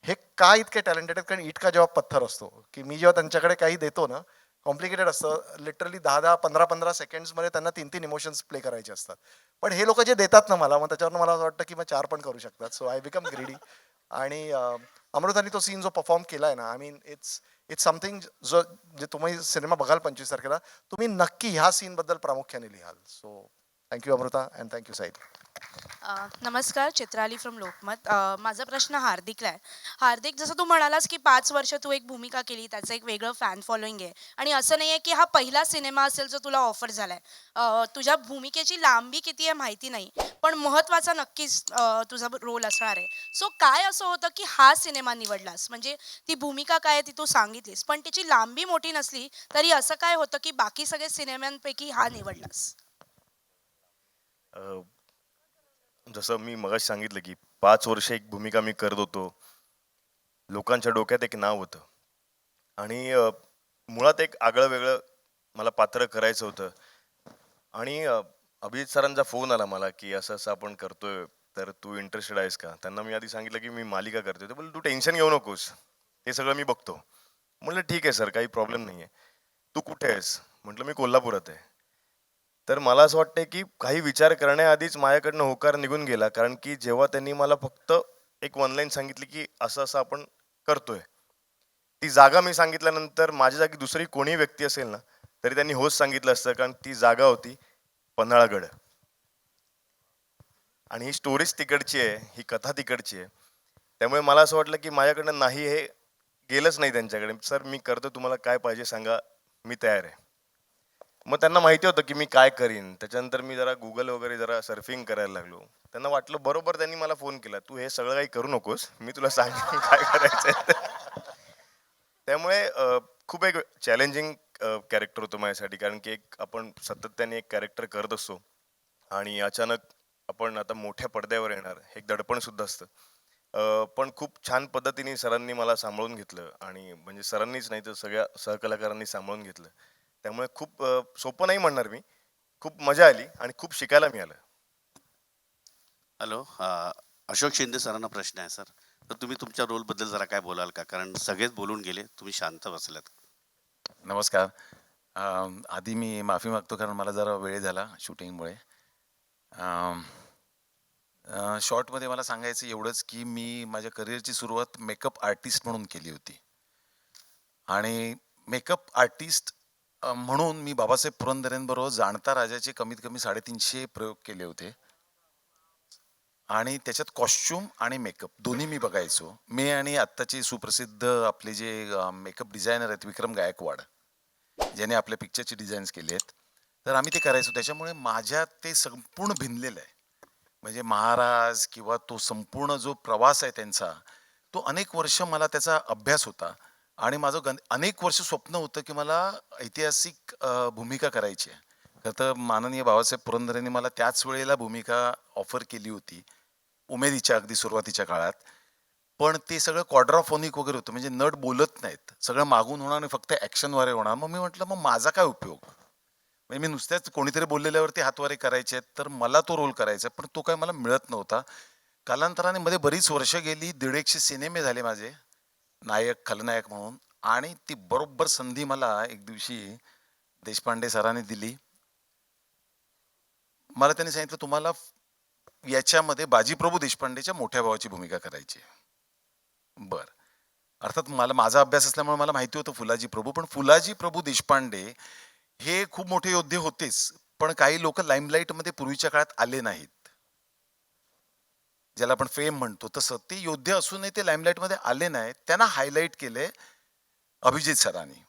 हे का इतके टॅलेंटेड आहेत कारण इतका जेव्हा पत्थर असतो की मी जेव्हा त्यांच्याकडे काही देतो ना कॉम्प्लिकेटेड असतं लिटरली 10-15 सेकंड्समध्ये त्यांना 3 इमोशन्स प्ले करायचे असतात. पण हे लोक जे देतात ना मला मग त्याच्यावर मला असं वाटतं की मग 4 पण करू शकतात. So I become greedy. आणि अमृतानी तो सीन जो परफॉर्म केला आहे ना I mean it's it's something जो जे तुम्ही सिनेमा बघाल 25 तारखेला तुम्ही नक्की ह्या सीनबद्दल प्रामुख्याने लिहाल. So thank you Amruta and thank you Sahil. नमस्कार, चित्राली फ्रॉम लोकमत. माझा प्रश्न हार्दिकला आहे. हार्दिक, जसं तू म्हणालास की 5 वर्ष तू एक भूमिका केली, त्याचं एक वेगळं फॅन फॉलोईंग आहे आणि असं नाही आहे की हा पहिला सिनेमा असेल जो तुला ऑफर झाला आहे. तुझ्या भूमिकेची लांबी किती आहे माहिती नाही, पण महत्त्वाचा नक्कीच तुझा रोल असणार आहे. सो काय असं होतं की हा सिनेमा निवडलास? म्हणजे ती भूमिका काय आहे ती तू सांगितलीस, पण तिची लांबी मोठी नसली तरी असं काय होतं की बाकी सगळे सिनेमांपैकी हा निवडलास? जसं मी मगाशी सांगितलं की 5 वर्ष एक भूमिका मी करत होतो. लोकांच्या डोक्यात एक नाव होतं आणि मुळात एक आगळं वेगळं मला पात्र करायचं होतं. आणि अभिजित सरांचा फोन आला मला की असं असं आपण करतोय तर तू इंटरेस्टेड आहेस का. त्यांना मी आधी सांगितलं की मी मालिका करतोय. ते बोलले तू टेन्शन घेऊ नकोस, हे सगळं मी बघतो. म्हटलं ठीक आहे सर, काही प्रॉब्लेम नाही आहे. तू कुठे आहेस? म्हटलं मी कोल्हापुरात आहे. तर मला असं वाटतंय की काही विचार करण्याआधीच माझ्याकडनं होकार निघून गेला. कारण की जेव्हा त्यांनी मला फक्त एक वन लाईन सांगितली की असं असं आपण करतोय. ती जागा मी सांगितल्यानंतर माझ्या जागी दुसरी कोणीही व्यक्ती असेल ना तरी त्यांनी होच सांगितलं असतं. कारण ती जागा होती पन्हाळगड. आणि ही स्टोरीच तिकडची आहे, ही कथा तिकडची आहे. त्यामुळे मला असं वाटलं की माझ्याकडनं नाही हे गेलंच नाही त्यांच्याकडे. सर मी करतो, तुम्हाला काय पाहिजे सांगा, मी तयार आहे. मग त्यांना माहिती होतं की मी काय करीन. त्याच्यानंतर मी जरा गुगल वगैरे जरा सर्फिंग करायला लागलो. त्यांना वाटलं बरोबर त्यांनी मला फोन केला, तू हे सगळं काही करू नकोस, मी तुला सांगेन काय करायचंय. त्यामुळे खूप एक चॅलेंजिंग कॅरेक्टर होतं माझ्यासाठी. कारण की एक आपण सातत्याने एक कॅरेक्टर करत असतो आणि अचानक आपण आता मोठ्या पडद्यावर येणार, एक दडपण सुद्धा असतं. पण खूप छान पद्धतीने सरांनी मला सांभाळून घेतलं आणि म्हणजे सरांनीच नाही तर सगळ्या सहकलाकारांनी सांभाळून घेतलं. त्यामुळे खूप सोपं नाही म्हणणार मी, खूप मजा आली आणि खूप शिकायला मिळालं. हॅलो, अशोक शिंदे सरांना प्रश्न आहे सर. तर तुम्ही तुमच्या रोलबद्दल जरा काय बोलाल का? कारण सगळेच बोलून गेले, तुम्ही शांत बसलात. नमस्कार. आधी मी माफी मागतो कारण मला जरा वेळ झाला शूटिंगमुळे. शॉर्टमध्ये मला सांगायचं एवढंच की मी माझ्या करिअरची सुरुवात मेकअप आर्टिस्ट म्हणून केली होती. आणि मेकअप आर्टिस्ट म्हणून मी बाबासाहेब पुरंदरेंबरोबर जाणता राजाचे कमीत कमी 350 प्रयोग केले होते. आणि त्याच्यात कॉस्च्युम आणि मेकअप दोन्ही मी बघायचो. मी आणि आत्ताचे सुप्रसिद्ध आपले जे मेकअप डिझायनर आहेत विक्रम गायकवाड, ज्याने आपल्या पिक्चरचे डिझाईन्स केले आहेत, तर आम्ही ते करायचो. त्याच्यामुळे माझ्यात ते संपूर्ण भिनलेलं आहे. म्हणजे महाराज किंवा तो संपूर्ण जो प्रवास आहे त्यांचा, तो अनेक वर्ष मला त्याचा अभ्यास होता. आणि माझं अनेक वर्ष स्वप्न होतं की मला ऐतिहासिक भूमिका करायची आहे. खरं तर माननीय बाबासाहेब पुरंदरेंनी मला त्याच वेळेला भूमिका ऑफर केली होती, उमेदीच्या अगदी सुरुवातीच्या काळात. पण ते सगळं क्वाड्राफोनिक वगैरे होतं, म्हणजे नट बोलत नाहीत, सगळं मागून होणार आणि फक्त ॲक्शनवारे होणार. मग मी म्हटलं मग माझा काय उपयोग. म्हणजे मी नुसत्याच कोणीतरी बोललेल्यावरती हातवारे करायचे आहेत, तर मला तो रोल करायचा आहे, पण तो काय मला मिळत नव्हता. कालांतराने मध्ये बरीच वर्ष गेली, 150 सिनेमे झाले माझे नायक खलनायक म्हणून. आणि ती बरोबर संधी मला एक दिवशी देशपांडे सरांनी दिली. मला त्यांनी सांगितलं तुम्हाला याच्यामध्ये बाजीप्रभू देशपांडेच्या मोठ्या भावाची भूमिका करायची. बर, अर्थात मला माझा अभ्यास असल्यामुळे मला माहिती होतं फुलाजी प्रभू, पण फुलाजी प्रभू देशपांडे हे खूप मोठे योद्धे होतेच, पण काही लोक लाईमलाईटमध्ये पूर्वीच्या काळात आले नाहीत, ज्याला आपण फेम म्हणतो. तसं ते योद्धे असूनही ते लाईमलाईटमध्ये आले नाहीत. त्यांना हायलाईट केले अभिजित सरांनी.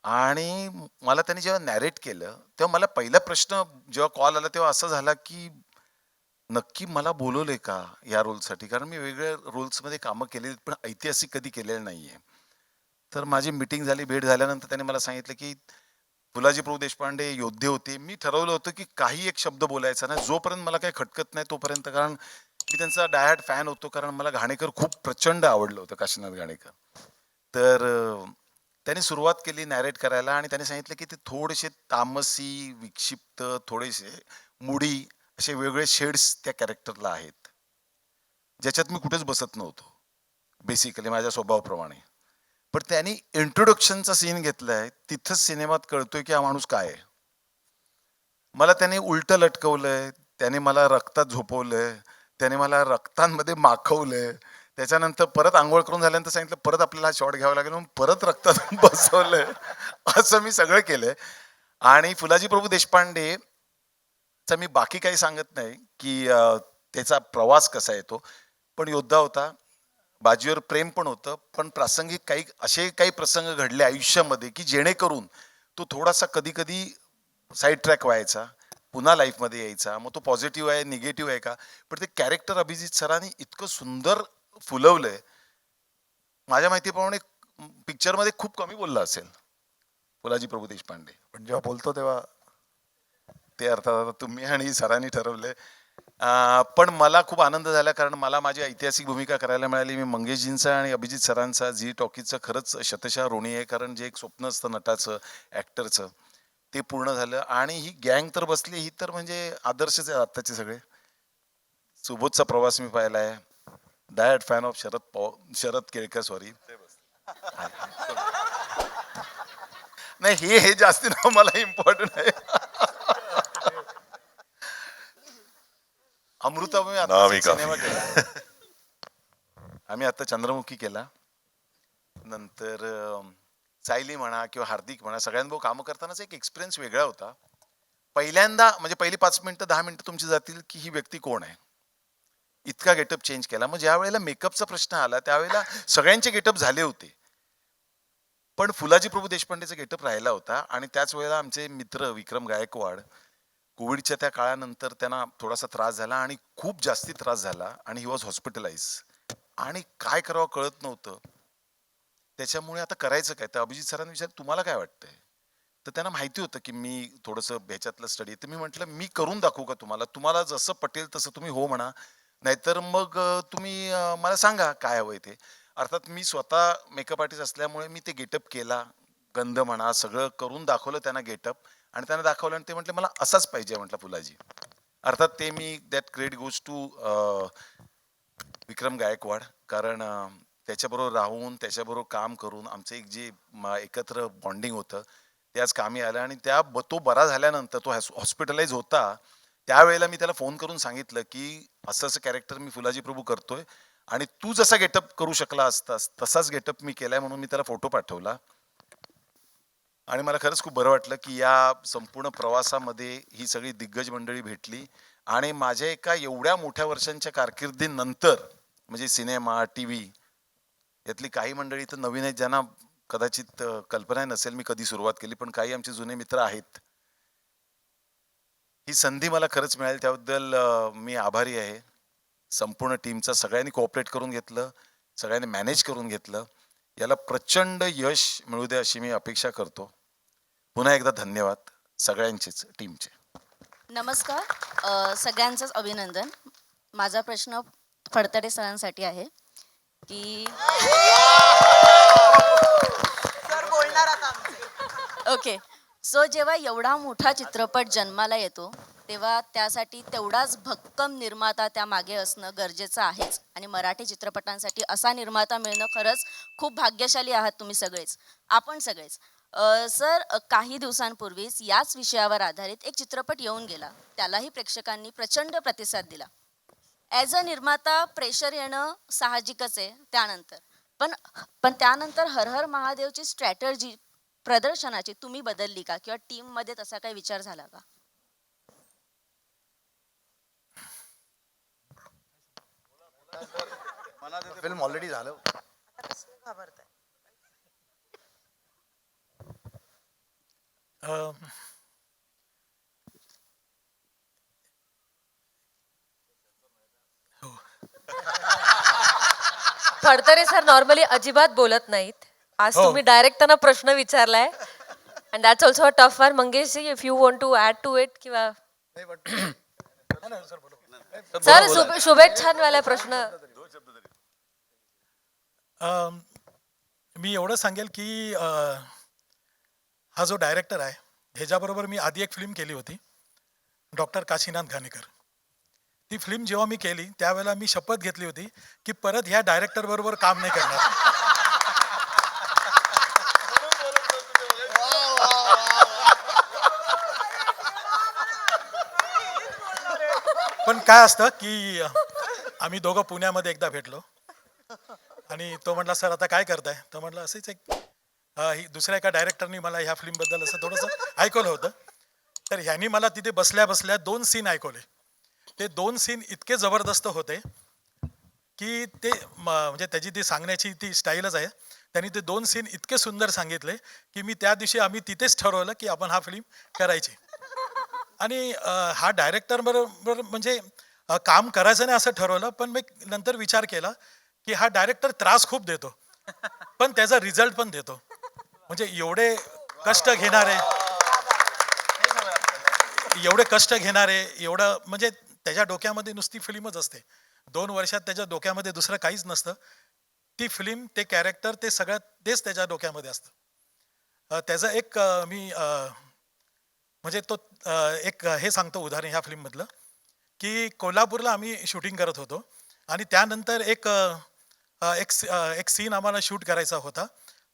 आणि मला त्यांनी जेव्हा नॅरेट केलं तेव्हा मला पहिला प्रश्न जेव्हा कॉल आला तेव्हा असं झाला की नक्की मला बोलवले का या रोलसाठी. कारण मी वेगवेगळ्या रोल्समध्ये कामं केलेली पण ऐतिहासिक कधी केलेलं नाहीये. तर माझी मीटिंग झाली, भेट झाल्यानंतर त्याने मला सांगितलं की फुलाजी प्रभू देशपांडे योद्धे होते. मी ठरवलं होतं की काही एक शब्द बोलायचा नाही जोपर्यंत मला काही खटकत नाही तोपर्यंत, कारण मी त्यांचा डायहार्ड फॅन होतो, कारण मला घाणेकर खूप प्रचंड आवडलं होतं, काशीनाथ घाणेकर. तर त्याने सुरुवात केली नॅरेट करायला आणि त्याने सांगितलं की ते थोडेसे तामसी, विक्षिप्त, थोडेसे मुडी असे वेगळे शेड्स त्या कॅरेक्टरला आहेत, ज्याच्यात मी कुठेच बसत नव्हतो बेसिकली माझ्या स्वभावाप्रमाणे. पण त्यांनी इंट्रोडक्शनचा सीन घेतलाय, तिथंच सिनेमात कळतोय की हा माणूस काय आहे. मला त्याने उलटं लटकवलंय, त्याने मला रक्तात झोपवलंय, त्याने मला रक्तांमध्ये माखवलंय, त्याच्यानंतर परत आंघोळ करून झाल्यानंतर सांगितलं परत आपल्याला शॉट घ्यावा लागेल, म्हणून परत रक्तात बसवलंय. असं मी सगळं केलंय. आणि फुलाजी प्रभू देशपांडे चा मी बाकी काही सांगत नाही की त्याचा प्रवास कसा येतो, पण योद्धा होता, बाजीवर प्रेम पण होतं, पण प्रासंगिक काही असे काही प्रसंग घडले आयुष्यामध्ये की जेणेकरून तो थोडासा कधी कधी साईड ट्रॅक व्हायचा, पुन्हा लाईफमध्ये यायचा. मग तो पॉझिटिव्ह आहे, निगेटिव्ह आहे का, पण ते कॅरेक्टर अभिजित सरांनी इतकं सुंदर फुलवलंय. माझ्या माहितीप्रमाणे पिक्चरमध्ये खूप कमी बोलला असेल फुलाजी प्रभू देशपांडे, पण जेव्हा बोलतो तेव्हा ते अर्थात आता तुम्ही आणि सरांनी ठरवलंय. पण मला खूप आनंद झाला, कारण मला माझी ऐतिहासिक भूमिका करायला मिळाली. मी मंगेशजींचा आणि अभिजित सरांचा झी टॉकीजचं खरंच शतशः ऋणी आहे, कारण जे एक स्वप्न असतं नटाचं, ॲक्टरचं, ते पूर्ण झालं. आणि ही गँग तर बसली, ही तर म्हणजे आदर्शच आहे आत्ताचे सगळे. सुबोधचा प्रवास मी पाहिला आहे, diet fan of Sharad Kelkar, sorry. नाही, हे जास्ती नाव मला इम्पॉर्टंट आहे. अमृताभूमी आता नाम ही सिनेमा काफी केला आम्ही, आता चंद्रमुखी केला, नंतर सायली म्हणा किंवा हार्दिक म्हणा, सगळ्यांबरोबर कामं करतानाच एक एक्सपिरियन्स वेगळा होता. पहिल्यांदा म्हणजे पहिली 5 मिनिटं 10 मिनिटं तुमची जातील की ही व्यक्ती कोण आहे, इतका गेटअप चेंज केला. मग ज्या वेळेला मेकअपचा प्रश्न आला त्यावेळेला सगळ्यांचे गेटअप झाले होते, पण फुलाजी प्रभू देशपांडेचा गेटअप राहिला होता. आणि त्याच वेळेला आमचे मित्र विक्रम गायकवाड, कोविडच्या त्या काळानंतर त्यांना थोडासा त्रास झाला आणि खूप जास्ती त्रास झाला आणि ही वॉज हॉस्पिटलाइज, आणि काय करावं कळत नव्हतं. त्याच्यामुळे आता करायचं काय, तर अभिजित सरांनी विचारलं तुम्हाला काय वाटतंय, तर त्यांना माहिती होतं की मी थोडंसं ह्याच्यातलं स्टडी, तर मी म्हटलं मी करून दाखवू का तुम्हाला, तुम्हाला जसं पटेल तसं तुम्ही हो म्हणा, नाहीतर मग तुम्ही मला सांगा काय हवंय ते. अर्थात मी स्वतः मेकअप आर्टिस्ट असल्यामुळे मी ते गेटअप केला, गंध म्हणा सगळं करून दाखवलं त्यांना गेटअप, आणि त्यांना दाखवलं आणि ते म्हटले मला असाच पाहिजे, म्हटलं फुलाजी. अर्थात ते me that credit goes to विक्रम गायकवाड, कारण त्याच्याबरोबर राहून त्याच्याबरोबर काम करून आमचं एक जे एकत्र बॉन्डिंग होतं ते आज कामी आलं. आणि तो बरा झाल्यानंतर तो हॉस्पिटलाइज होता त्यावेळेला मी त्याला फोन करून सांगितलं की असं असं कॅरेक्टर मी फुलाजी प्रभू करतोय आणि तू जसा गेटअप करू शकला असतास तसाच गेटअप मी केलाय, म्हणून मी त्याला फोटो पाठवला. आणि मला खरंच खूप बरं वाटलं की या संपूर्ण प्रवासामध्ये ही सगळी दिग्गज मंडळी भेटली. आणि माझ्या एका एवढ्या मोठ्या वर्षांच्या कारकिर्दीनंतर म्हणजे सिनेमा, टीव्ही यातली काही मंडळी तर नवीन आहेत, ज्यांना कदाचित कल्पना नसेल मी कधी सुरुवात केली, पण काही आमचे जुने मित्र आहेत. ही संधी मला खरंच मिळाली, त्याबद्दल मी आभारी आहे. संपूर्ण टीमचा सगळ्यांनी कोऑपरेट करून घेतलं, सगळ्यांनी मॅनेज करून घेतलं. याला प्रचंड यश मिळू दे अशी मी अपेक्षा करतो. पुन्हा एकदा धन्यवाद सगळ्यांचेच, टीमचे. नमस्कार, सगळ्यांचंच अभिनंदन. माझा प्रश्न फडतरे सरांसाठी आहे की ओके, सो जेव्हा एवढा मोठा चित्रपट जन्माला येतो तेव्हा त्यासाठी तेवढाच भक्कम निर्माता त्यामागे असणं गरजेचं आहेच. आणि मराठी चित्रपटांसाठी असा निर्माता मिळणं खरंच खूप भाग्यशाली आहात तुम्ही सगळेच, आपण सगळेच. सर, काही दिवसांपूर्वीच याच विषयावर आधारित एक चित्रपट येऊन गेला, त्यालाही प्रेक्षकांनी प्रचंड प्रतिसाद दिला. ॲज अ निर्माता प्रेशर येणं साहजिकच आहे त्यानंतर, पण त्यानंतर हर हर महादेवची स्ट्रॅटर्जी प्रदर्शनाची तुम्ही बदलली का, किंवा टीममध्ये तसा काही विचार झाला का? फिल्म ऑलरेडी झालं. फडतरे सर नॉर्मली अजिबात बोलत नाहीत, आज हो. तुम्ही डायरेक्ट प्रश्न विचारलाय and that's also a tough one. Mangesh if you want to add to it किंवा सर शुभेच्छांवाला प्रश्न. मी एवढं सांगेल की हा जो डायरेक्टर आहे ह्याच्याबरोबर मी आधी एक फिल्म केली होती, डॉक्टर काशीनाथ घाणेकर. ती फिल्म जेव्हा मी केली त्यावेळेला मी शपथ घेतली होती की परत ह्या डायरेक्टर बरोबर काम नाही करणार. पण काय असतं की आम्ही दोघं पुण्यामध्ये एकदा भेटलो आणि तो म्हटला सर आता काय करताय, तर म्हटलं असंच एक दुसऱ्या एका डायरेक्टरनी मला ह्या फिल्मबद्दल असं थोडंसं ऐकवलं होतं. तर ह्यांनी मला तिथे बसल्या बसल्या 2 सीन ऐकवले. ते 2 सीन इतके जबरदस्त होते की ते म्हणजे त्याची ती सांगण्याची ती स्टाईलच आहे. त्यांनी ते 2 सीन इतके सुंदर सांगितले की मी त्या दिवशी आम्ही तिथेच ठरवलं की आपण हा फिल्म करायची. आणि हा डायरेक्टर बरोबर म्हणजे काम करायचं नाही असं ठरवलं. पण मी नंतर विचार केला की हा डायरेक्टर त्रास खूप देतो पण त्याचा रिझल्ट पण देतो. म्हणजे एवढे कष्ट घेणारे एवढं म्हणजे त्याच्या डोक्यामध्ये नुसती फिल्मच असते. 2 वर्षात त्याच्या डोक्यामध्ये दुसरं काहीच नसतं. ती फिल्म, ते कॅरेक्टर, ते सगळं तेच त्याच्या डोक्यामध्ये असतं. त्याचं एक मी म्हणजे तो एक हे सांगतो उदाहरण ह्या फिल्ममधलं की कोल्हापूरला आम्ही शूटिंग करत होतो आणि त्यानंतर एक सीन आम्हाला शूट करायचा होता.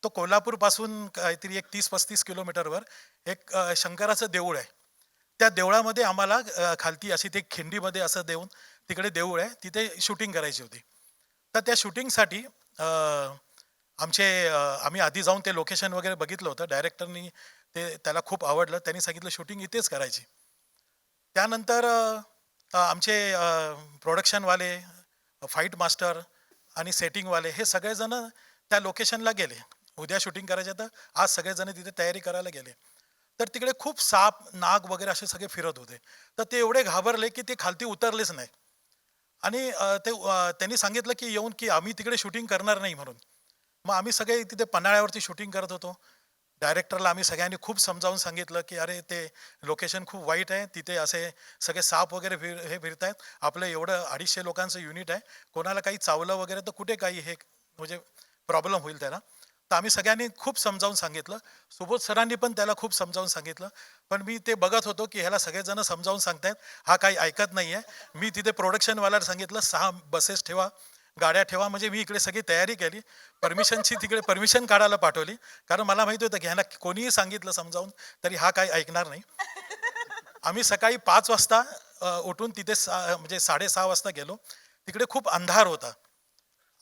तो कोल्हापूरपासून काहीतरी एक 30-35 किलोमीटरवर एक शंकराचं देऊळ आहे. त्या देवळामध्ये आम्हाला खालती अशी ते खिंडीमध्ये असं देऊन तिकडे देऊळ आहे, तिथे शूटिंग करायची होती. तर त्या शूटिंगसाठी आम्ही आधी जाऊन ते लोकेशन वगैरे बघितलं होतं. डायरेक्टरनी त्याला खूप आवडलं. त्यांनी सांगितलं शूटिंग इथेच करायची. त्यानंतर आमचे प्रोडक्शनवाले, फाईट मास्टर आणि सेटिंगवाले हे सगळेजण त्या लोकेशनला गेले. उद्या शूटिंग करायचं तर आज सगळेजण तिथे तयारी करायला गेले. तर तिकडे खूप साप, नाग वगैरे असे सगळे फिरत होते. तर ते एवढे घाबरले की ते खालती उतरलेच नाही. आणि त्यांनी सांगितलं की येऊन की आम्ही तिकडे शूटिंग करणार नाही म्हणून. मग आम्ही सगळे तिथे पन्हाळ्यावरती शूटिंग करत होतो. डायरेक्टरला आम्ही सगळ्यांनी खूप समजावून सांगितलं की अरे ते लोकेशन खूप वाईट आहे, तिथे असे सगळे साप वगैरे हे फिरत आहेत, आपलं एवढं 250 लोकांचं युनिट आहे, कोणाला काही चावलं वगैरे तर कुठे काही हे म्हणजे प्रॉब्लेम होईल त्याला. तर आम्ही सगळ्यांनी खूप समजावून सांगितलं. सुबोध सरांनी पण त्याला खूप समजावून सांगितलं. पण मी ते बघत होतो की ह्याला सगळेजण समजावून सांगतायत, हा काही ऐकत नाही आहे. मी तिथे प्रोडक्शनवाल्याला सांगितलं 6 बसेस ठेवा, गाड्या ठेवा. म्हणजे मी इकडे सगळी तयारी केली. परमिशनची तिकडे परमिशन काढायला पाठवली, कारण मला माहिती होतं की ह्यांना कोणीही सांगितलं समजावून तरी हा काही ऐकणार नाही. आम्ही सकाळी 5 वाजता उठून तिथे म्हणजे 6:30 वाजता गेलो. तिकडे खूप अंधार होता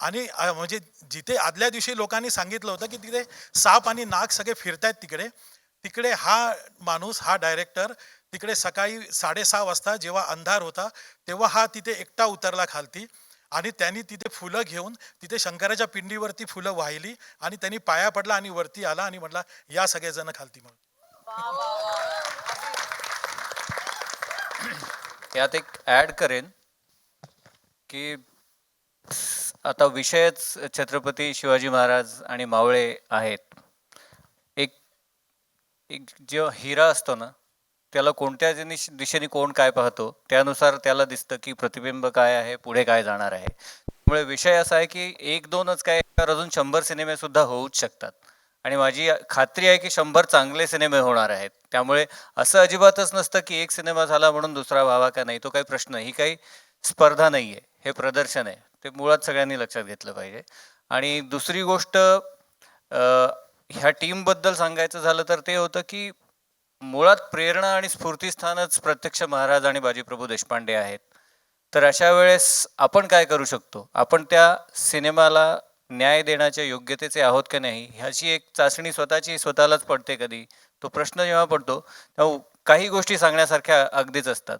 आणि म्हणजे जिथे आदल्या दिवशी लोकांनी सांगितलं होतं की तिथे साप आणि नाग सगळे फिरतायत तिकडे हा माणूस, हा डायरेक्टर तिकडे सकाळी 6:30 वाजता जेव्हा अंधार होता तेव्हा हा तिथे एकटा उतरला खालती आणि त्यांनी तिथे फुलं घेऊन तिथे शंकराच्या पिंडीवरती फुलं वाहिली आणि त्यांनी पाया पडला आणि वरती आला आणि म्हटला या सगळेजण खालती म्हणून. यात एक ॲड करेन की आता विषयच छत्रपती शिवाजी महाराज आणि मावळे आहेत. एक जो हिरा असतो ना, त्याला कोणत्या दिशेने कोण काय पाहतो त्यानुसार त्याला दिसतं की प्रतिबिंब काय आहे, पुढे काय जाणार आहे. त्यामुळे विषय असा आहे की 1-2च काय तर अजून 100 सिनेमे सुद्धा होऊच शकतात आणि माझी खात्री आहे की 100 चांगले सिनेमे होणार आहेत. त्यामुळे असं अजिबातच नसतं की एक सिनेमा झाला म्हणून दुसरा व्हावा का नाही, तो काही प्रश्न. ही काही स्पर्धा नाही आहे, हे प्रदर्शन आहे. ते मुळात सगळ्यांनी लक्षात घेतलं पाहिजे. आणि दुसरी गोष्ट ह्या टीमबद्दल सांगायचं झालं तर ते होतं की मुळात प्रेरणा आणि स्फूर्तीस्थानच प्रत्यक्ष महाराज आणि बाजीप्रभू देशपांडे आहेत. तर अशा वेळेस आपण काय करू शकतो, आपण त्या सिनेमाला न्याय देण्याच्या योग्यतेचे आहोत का नाही ह्याची एक चाचणी स्वतःलाच पडते. कधी तो प्रश्न जेव्हा पडतो तेव्हा काही गोष्टी सांगण्यासारख्या अगदीच असतात.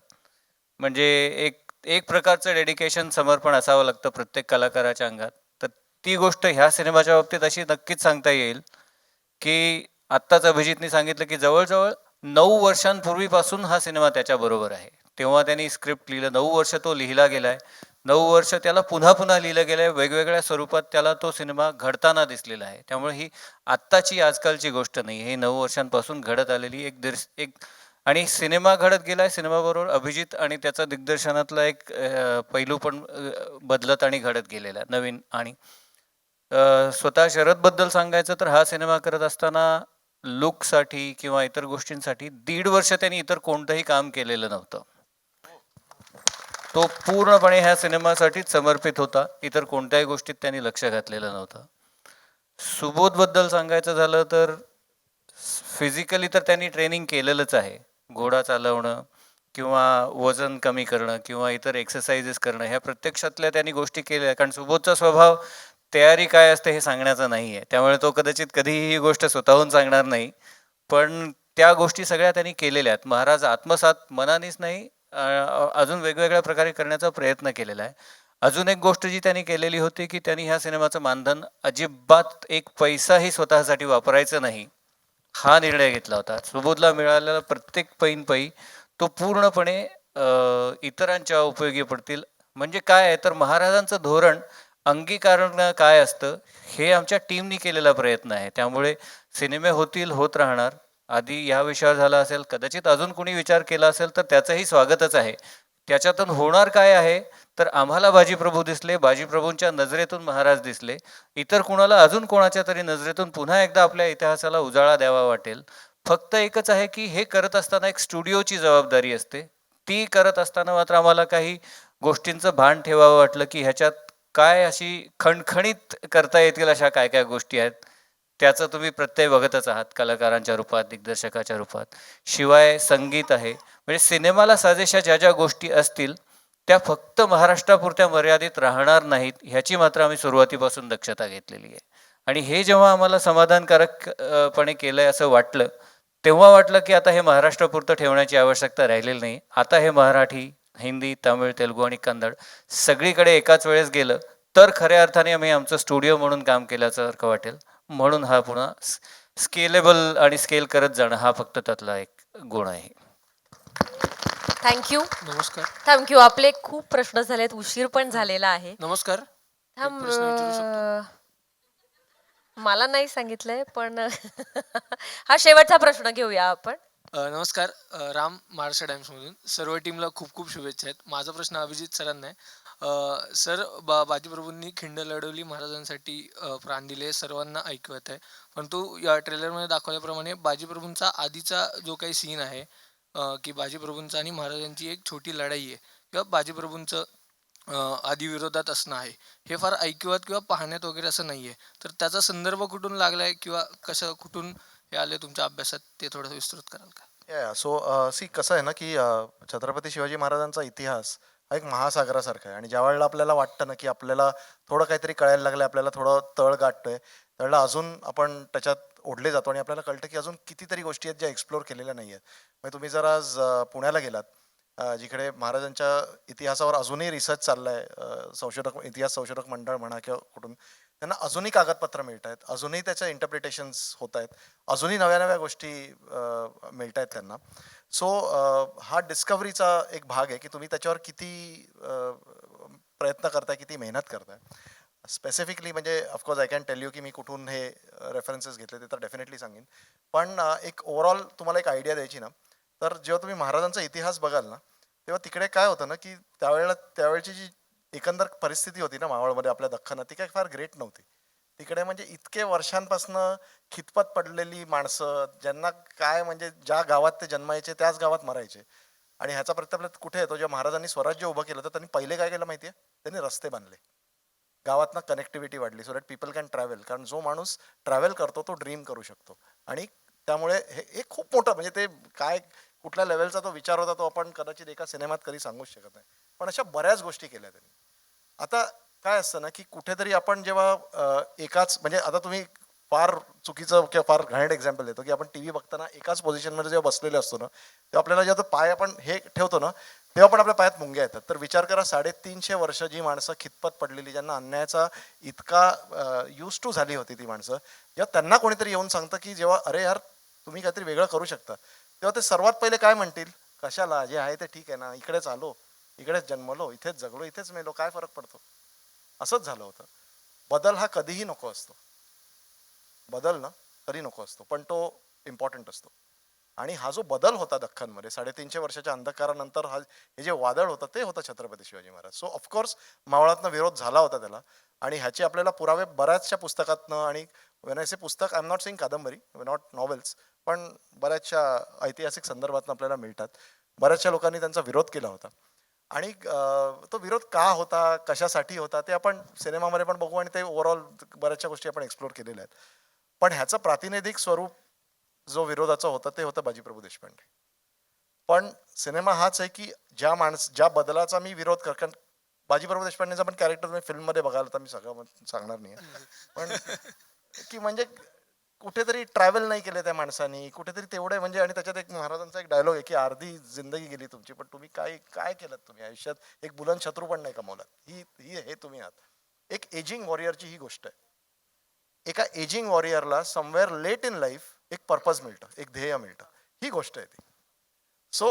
म्हणजे एक प्रकारचं डेडिकेशन, समर्पण असावं लागतं प्रत्येक कलाकाराच्या अंगात. तर ती गोष्ट ह्या सिनेमाच्या बाबतीत अशी नक्कीच सांगता येईल की आत्ताच अभिजितनी सांगितलं की जवळजवळ 9 वर्षांपूर्वीपासून हा सिनेमा त्याच्याबरोबर आहे. तेव्हा त्यांनी स्क्रिप्ट लिहिलं, 9 वर्ष तो लिहिला गेलाय. 9 वर्ष त्याला पुन्हा पुन्हा लिहिलं गेलं आहे, वेगवेगळ्या स्वरूपात त्याला तो सिनेमा घडताना दिसलेला आहे. त्यामुळे ही आत्ताची आजकालची गोष्ट नाही, ही 9 वर्षांपासून घडत आलेली एक आणि सिनेमा घडत गेला आहे. सिनेमाबरोबर अभिजित आणि त्याचा दिग्दर्शनातला एक पैलू पण बदलत आणि घडत गेलेला आहे नवीन. आणि स्वतः शरदबद्दल सांगायचं तर हा सिनेमा करत असताना लुकसाठी किंवा इतर गोष्टींसाठी 1.5 वर्ष त्यांनी इतर कोणतंही काम केलेलं नव्हतं. तो पूर्णपणे ह्या सिनेमासाठीच समर्पित होता, इतर कोणत्याही गोष्टीत त्यांनी लक्ष घातलेलं नव्हतं. सुबोधबद्दल सांगायचं झालं तर फिजिकली तर त्यांनी ट्रेनिंग केलेलंच आहे. घोडा चालवणं किंवा वजन कमी करणं किंवा इतर एक्सरसाइजेस करणं ह्या प्रत्यक्षातल्या त्यांनी गोष्टी केल्या. कारण सुबोधचा स्वभाव तयारी काय असते हे सांगण्याचा नाही आहे, त्यामुळे तो कदाचित कधीही ही गोष्ट स्वतःहून सांगणार नाही. पण त्या गोष्टी सगळ्या त्यांनी केलेल्या आहेत. महाराज आत्मसात मनानेच नाही, अजून वेगवेगळ्या प्रकारे करण्याचा प्रयत्न केलेला आहे. अजून एक गोष्ट जी त्यांनी केलेली होती की त्यांनी ह्या सिनेमाचं मानधन अजिबात एक पैसाही स्वतःसाठी वापरायचं नाही हा निर्णय घेतला होता. सुबोधला मिळालेला प्रत्येक पैनपै तो पूर्णपणे इतरांच्या उपयोगी पडतील. म्हणजे काय आहे तर महाराजांचं धोरण अंगीकारण काय असतं हे आमच्या टीमनी केलेला प्रयत्न आहे. त्यामुळे सिनेमे होतील, होत राहणार. आधी या विषयावर झाला असेल, कदाचित अजून कोणी विचार केला असेल तर त्याचंही स्वागतच आहे. त्याच्यातून होणार काय आहे तर आम्हाला बाजीप्रभू दिसले, बाजीप्रभूंच्या नजरेतून महाराज दिसले. इतर कुणाला अजून कोणाच्या तरी नजरेतून पुन्हा एकदा आपल्या इतिहासाला उजाळा द्यावा वाटेल. फक्त एकच आहे की हे करत असताना एक स्टुडिओची जबाबदारी असते. ती करत असताना मात्र आम्हाला काही गोष्टींचं भान ठेवावं वाटलं की ह्याच्यात काय अशी खणखणीत करता येतील अशा काय काय गोष्टी आहेत. त्याचं तुम्ही प्रत्यय बघतच आहात कलाकारांच्या रूपात, दिग्दर्शकाच्या रूपात. शिवाय संगीत आहे. म्हणजे सिनेमाला साजेशा ज्या ज्या गोष्टी असतील त्या फक्त महाराष्ट्रापुरत्या मर्यादित राहणार नाहीत ह्याची मात्र आम्ही सुरुवातीपासून दक्षता घेतलेली आहे. आणि हे जेव्हा आम्हाला समाधानकारकपणे केलंय असं वाटलं तेव्हा वाटलं की आता हे महाराष्ट्रापुरतं ठेवण्याची आवश्यकता राहिलेली नाही. आता हे मराठी, हिंदी, तमिळ, तेलुगू आणि कन्नड सगळीकडे एकाच वेळेस गेलं तर खऱ्या अर्थाने आम्ही आमचं स्टुडिओ म्हणून काम केल्याचं सारखं वाटेल. म्हणून हा पुन्हा स्केलेबल आणि स्केल करत जाणं हा फक्त त्यातला एक गुण आहे. थँक्यू. नमस्कार. थँक्यू. आपले खूप प्रश्न झालेत, उशीर पण झालेला आहे. नमस्कार. थांब, प्रश्न विचारू शकतो? मला नाही सांगितलंय पण हा शेवटचा प्रश्न घेऊया आपण. नमस्कार. राम, महाराष्ट्र टाइम्समधून. सर्व टीमला खूप खूप शुभेच्छा आहेत. माझा प्रश्न अभिजित सरांना आहे. सर, बाजीप्रभूंनी खिंड लढवली, महाराजांसाठी प्राण दिले, सर्वांना ऐकवत आहे. परंतु या ट्रेलरमध्ये दाखवल्याप्रमाणे बाजीप्रभूंचा आधीचा जो काही सीन आहे की बाजीप्रभूंचा आणि महाराजांची एक छोटी लढाई आहे किंवा बाजीप्रभूंचं आधी विरोधात असणं आहे, हे फार ऐकिवात किंवा पाहण्यात वगैरे असं नाही आहे. तर त्याचा संदर्भ कुठून लागला आहे किंवा कसं कुठून हे आले तुमच्या अभ्यासात ते थोडं विस्तृत कराल का? सो सी कसं आहे ना की छत्रपती शिवाजी महाराजांचा इतिहास हा एक महासागरासारखा आहे. आणि ज्या वेळेला आपल्याला वाटतं ना की आपल्याला थोडं काहीतरी कळायला लागलं, आपल्याला थोडं तळ गाठतोय, त्यावेळेला अजून आपण त्याच्यात ओढले जातो आणि आपल्याला कळतं की अजून कितीतरी गोष्टी आहेत ज्या एक्सप्लोर केलेल्या नाही आहेत. म्हणजे तुम्ही जर आज पुण्याला गेलात, जिकडे महाराजांच्या इतिहासावर अजूनही रिसर्च चालला आहे, इतिहास संशोधक मंडळ म्हणा किंवा कुठून, त्यांना अजूनही कागदपत्र मिळत आहेत, अजूनही त्याच्या इंटरप्रिटेशन्स होत आहेत, अजूनही नव्या नव्या गोष्टी मिळत आहेत त्यांना. सो हा डिस्कव्हरीचा एक भाग आहे की तुम्ही त्याच्यावर किती प्रयत्न करताय, किती मेहनत करताय. स्पेसिफिकली म्हणजे of course I can tell you की मी कुठून हे रेफरन्सेस घेतले ते तर डेफिनेटली सांगेन. पण एक ओव्हरऑल तुम्हाला एक आयडिया द्यायची ना, तर जेव्हा तुम्ही महाराजांचा इतिहास बघाल ना, तेव्हा तिकडे काय होतं ना की त्यावेळची जी एकंदर परिस्थिती होती ना मावळमध्ये, आपल्या दख्खनात, ती काय फार ग्रेट नव्हती. तिकडे म्हणजे इतके वर्षांपासनं खितपत पडलेली माणसं, ज्यांना काय म्हणजे ज्या गावात ते जन्मायचे त्याच गावात मरायचे. आणि ह्याचा प्रत्येक कुठे येतो, जेव्हा महाराजांनी स्वराज्य उभं केलं तर त्यांनी पहिले काय केलं माहिती आहे, त्यांनी रस्ते बांधले, गावातनं कनेक्टिव्हिटी वाढली, so that people can travel. कारण जो माणूस ट्रॅव्हल करतो तो ड्रीम करू शकतो. आणि त्यामुळे हे खूप मोठं, म्हणजे ते काय कुठल्या लेवलचा तो विचार होता तो आपण कदाचित एका सिनेमात कधी सांगूच शकत नाही. पण अशा बऱ्याच गोष्टी केल्या त्यांनी. आता काय असतं ना की कुठेतरी आपण जेव्हा एकाच, म्हणजे आता तुम्ही फार चुकीचं किंवा फार घाणेरडं एक्झाम्पल देतो की आपण टी व्ही बघताना एकाच पोझिशनमध्ये जेव्हा बसलेले असतो ना, तेव्हा आपल्याला जेव्हा पाय आपण हे ठेवतो ना, तेव्हा पण आपल्या पायात मुंग्या येतात. तर विचार करा, 350 वर्ष जी माणसं खितपत पडलेली, ज्यांना अन्यायाचा इतका यूज टू झाली होती ती माणसं, जेव्हा त्यांना कोणीतरी येऊन सांगतं की जेव्हा अरे यार तुम्ही काहीतरी वेगळं करू शकता, तेव्हा ते सर्वात पहिले काय म्हणतील, कशाला, जे आहे ते ठीक आहे ना, इकडेच आलो, इकडेच जन्मलो, इथेच जगलो, इथेच मेलो, काय फरक पडतो? असंच झालं होतं. बदल हा कधीही नको असतो. बदल ना कधी नको असतो, पण तो इम्पॉर्टंट असतो. आणि हा जो बदल होता दख्खनमध्ये 350 वर्षाच्या अंधकारानंतर हे जे वादळ होतं ते होतं छत्रपती शिवाजी महाराज. सो ऑफकोर्स मावळातनं विरोध झाला होता त्याला, आणि ह्याचे आपल्याला पुरावे बऱ्याचशा पुस्तकातनं, आणि वेन पुस्तक, आय एम नॉट सेइंग कादंबरी, नॉट नॉवेल्स, पण बऱ्याचशा ऐतिहासिक संदर्भातनं आपल्याला मिळतात. बऱ्याचशा लोकांनी त्यांचा विरोध केला होता, आणि तो विरोध का होता, कशासाठी होता, ते आपण सिनेमामध्ये पण बघू, आणि ते ओव्हरऑल बऱ्याचशा गोष्टी आपण एक्सप्लोर केलेल्या आहेत. पण ह्याचं प्रातिनिधिक स्वरूप जो विरोधाचं होतं ते होतं बाजीप्रभू देशपांडे. पण सिनेमा हाच आहे की ज्या बदलाचा मी विरोध कारण बाजीप्रभू देशपांडेचा पण कॅरेक्टर तुम्ही फिल्ममध्ये बघायला, तर मी सगळं सांगणार नाही, पण की म्हणजे कुठेतरी ट्रॅव्हल नाही केले त्या माणसांनी, कुठेतरी तेवढे म्हणजे, आणि त्याच्यात एक महाराजांचा एक डायलॉग आहे की अर्धी जिंदगी गेली तुमची, पण तुम्ही काय केलं तुम्ही आयुष्यात, एक बुलंद शत्रू पण नाही कमवला. हे तुम्ही आहात. एक एजिंग वॉरियरची ही गोष्ट आहे. एका एजिंग वॉरियरला समवेअर लेट इन लाईफ एक पर्पज मिळतं, एक ध्येय मिळतं, ही गोष्ट आहे ती. सो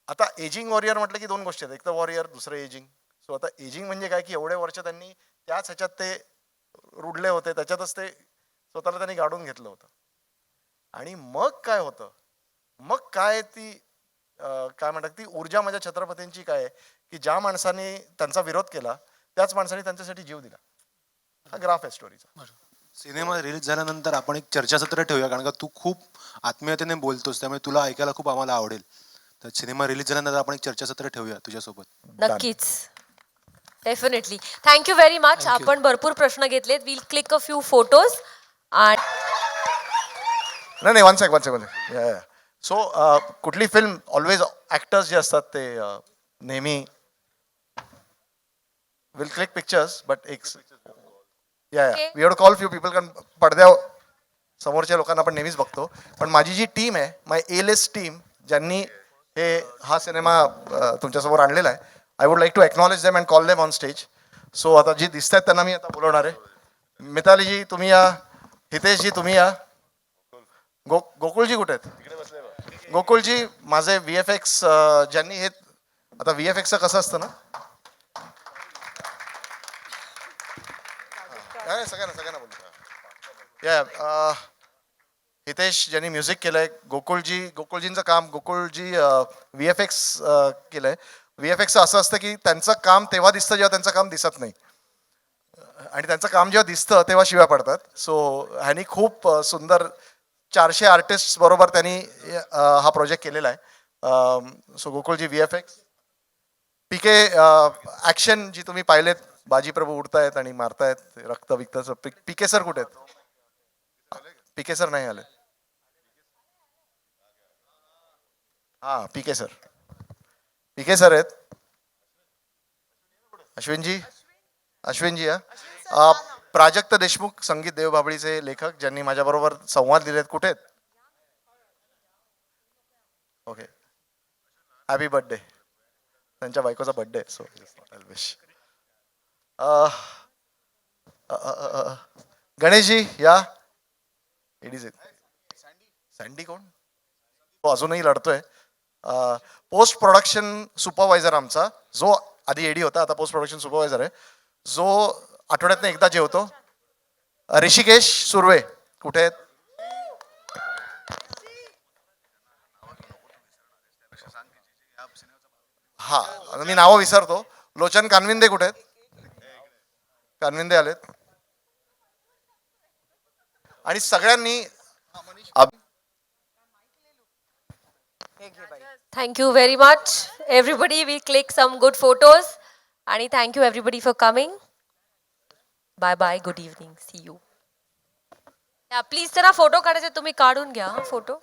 आता एजिंग वॉरियर म्हटलं की 2 गोष्टी आहेत, एक तर वॉरियर, दुसरं एजिंग. सो आता एजिंग म्हणजे काय की एवढे वर्ष त्यांनी त्याच ह्याच्यात ते रुडले होते, त्याच्यातच ते स्वतःला त्यांनी गाडून घेतलं होतं. आणि मग काय होतं, मग काय ती काय म्हणतात ती ऊर्जा माझ्या छत्रपतींची काय आहे की ज्या माणसाने त्यांचा विरोध केला त्याच माणसाने त्यांच्यासाठी जीव दिला. हा ग्राफ आहे स्टोरीचा. सिनेमा रिलीज झाल्यानंतर आपण एक चर्चासत्र ठेवूया, कारण का तू खूप आत्मीयतेने बोलतोस, त्यामुळे तुला ऐकायला खूप आम्हाला आवडेल. तर सिनेमा रिलीज झाल्यानंतर आपण एक चर्चासत्र ठेवूया तुझ्यासोबत. नक्कीच, डेफिनेटली. Thank you very much. आपण भरपूर प्रश्न घेतलेत. Will click a few photos. नाही, वन सेकंड. सो कुठली फिल्म ऑलवेज ॲक्टर्स जे असतात ते नेहमी विल क्लिक पिक्चर्स, बट एक we have to call few people, कारण पडद्या समोरच्या लोकांना आपण नेहमीच बघतो. पण माझी जी टीम आहे, माय A-list टीम, ज्यांनी हा सिनेमा तुमच्यासमोर आणलेला आहे, I would like to acknowledge them and call them on stage. So आता जी दिसत आहेत त्यांना मी आता बोलवणार आहे. मितालीजी तुम्ही या, हितेशजी तुम्ही या, गोकुळजी कुठे आहेत? गोकुळजी माझे VFX ज्यांनी हे, आता VFXचं कसं असतं ना, सगळ्यांना बोलतो. हितेश ज्यांनी म्युझिक केलंय, गोकुळजींचं काम, गोकुळजी VFX केलंय. VFX असं असतं की त्यांचं काम तेव्हा दिसतं जेव्हा त्यांचं काम दिसत नाही, आणि त्यांचं काम जेव्हा दिसतं तेव्हा शिव्या पडतात. सो ह्यांनी खूप सुंदर 400 आर्टिस्ट बरोबर त्यांनी हा प्रोजेक्ट केलेला आहे. सो गोकुळजी VFX, PK ॲक्शन जी तुम्ही पाहिलेत, बाजीप्रभू उडतायत आणि मारतायत रक्त विकताचं, PK सर कुठे आहेत? PK सर नाही आले. हा PK सर आहेत. अश्विनजी या. प्राजक्त देशमुख, संगीत देवबाभळीचे लेखक, ज्यांनी माझ्याबरोबर संवाद दिलेत, कुठे आहेत? Okay, happy birthday. त्यांच्या बायकोचा बर्थडे आहे, सो विश. गणेशजी या. सँडी कोण? तो अजूनही लढतोय. पोस्ट प्रोडक्शन सुपरवायझर आमचा, जो आधी एडी होता, आता पोस्ट प्रोडक्शन सुपरवायझर आहे, जो आठवड्यातनं एकदा जेवतो. ऋषिकेश सुर्वे कुठे आहेत? हा, मी नावं विसरतो. लोचन कानविंदे कुठे आहेत? कानविंदे आलेत. आणि सगळ्यांनी thank you very much everybody. We click some good photos. आणि thank you everybody for coming. Bye bye, good evening, see you. Please जरा फोटो काढायचे, तुम्ही काढून घ्या फोटो.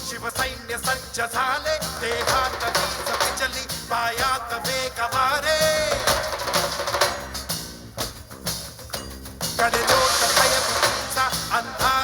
शिवसैन्य सज्ज झाले, देहात चली, पायात वेग वारे, कडेलोट भयभीतीचा अंधार.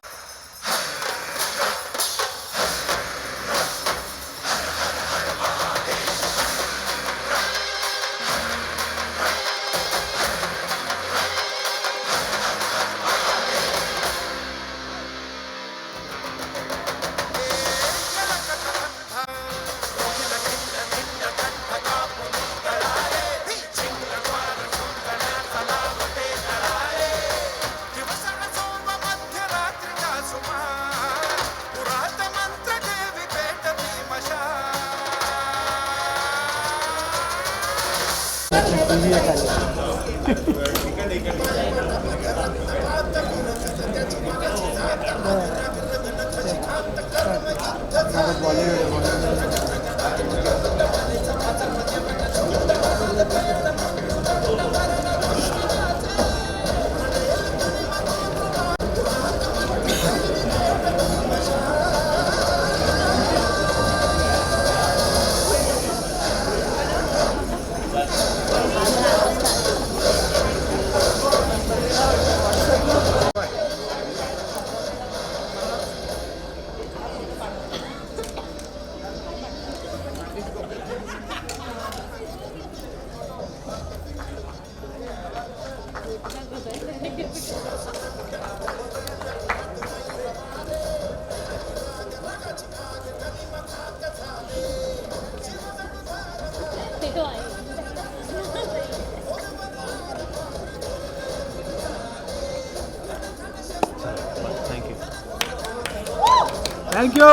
थँक्यू.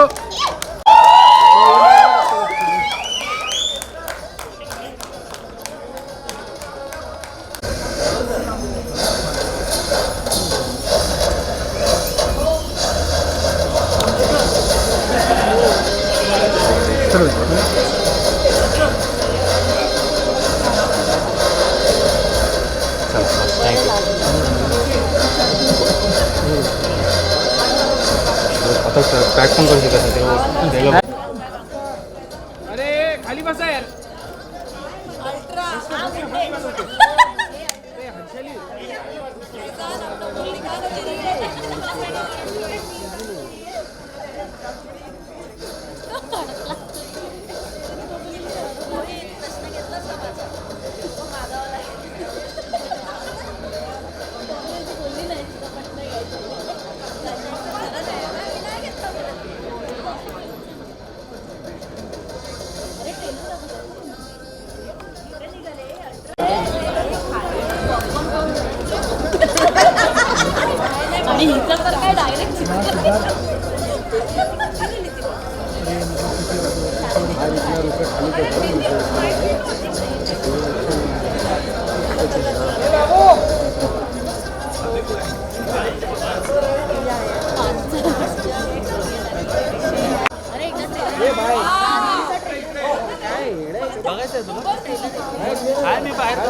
अरे खाली बसा यार. आणि हिचं तर काय डायरेक्ट बघायचं तुला काय मी बाहेर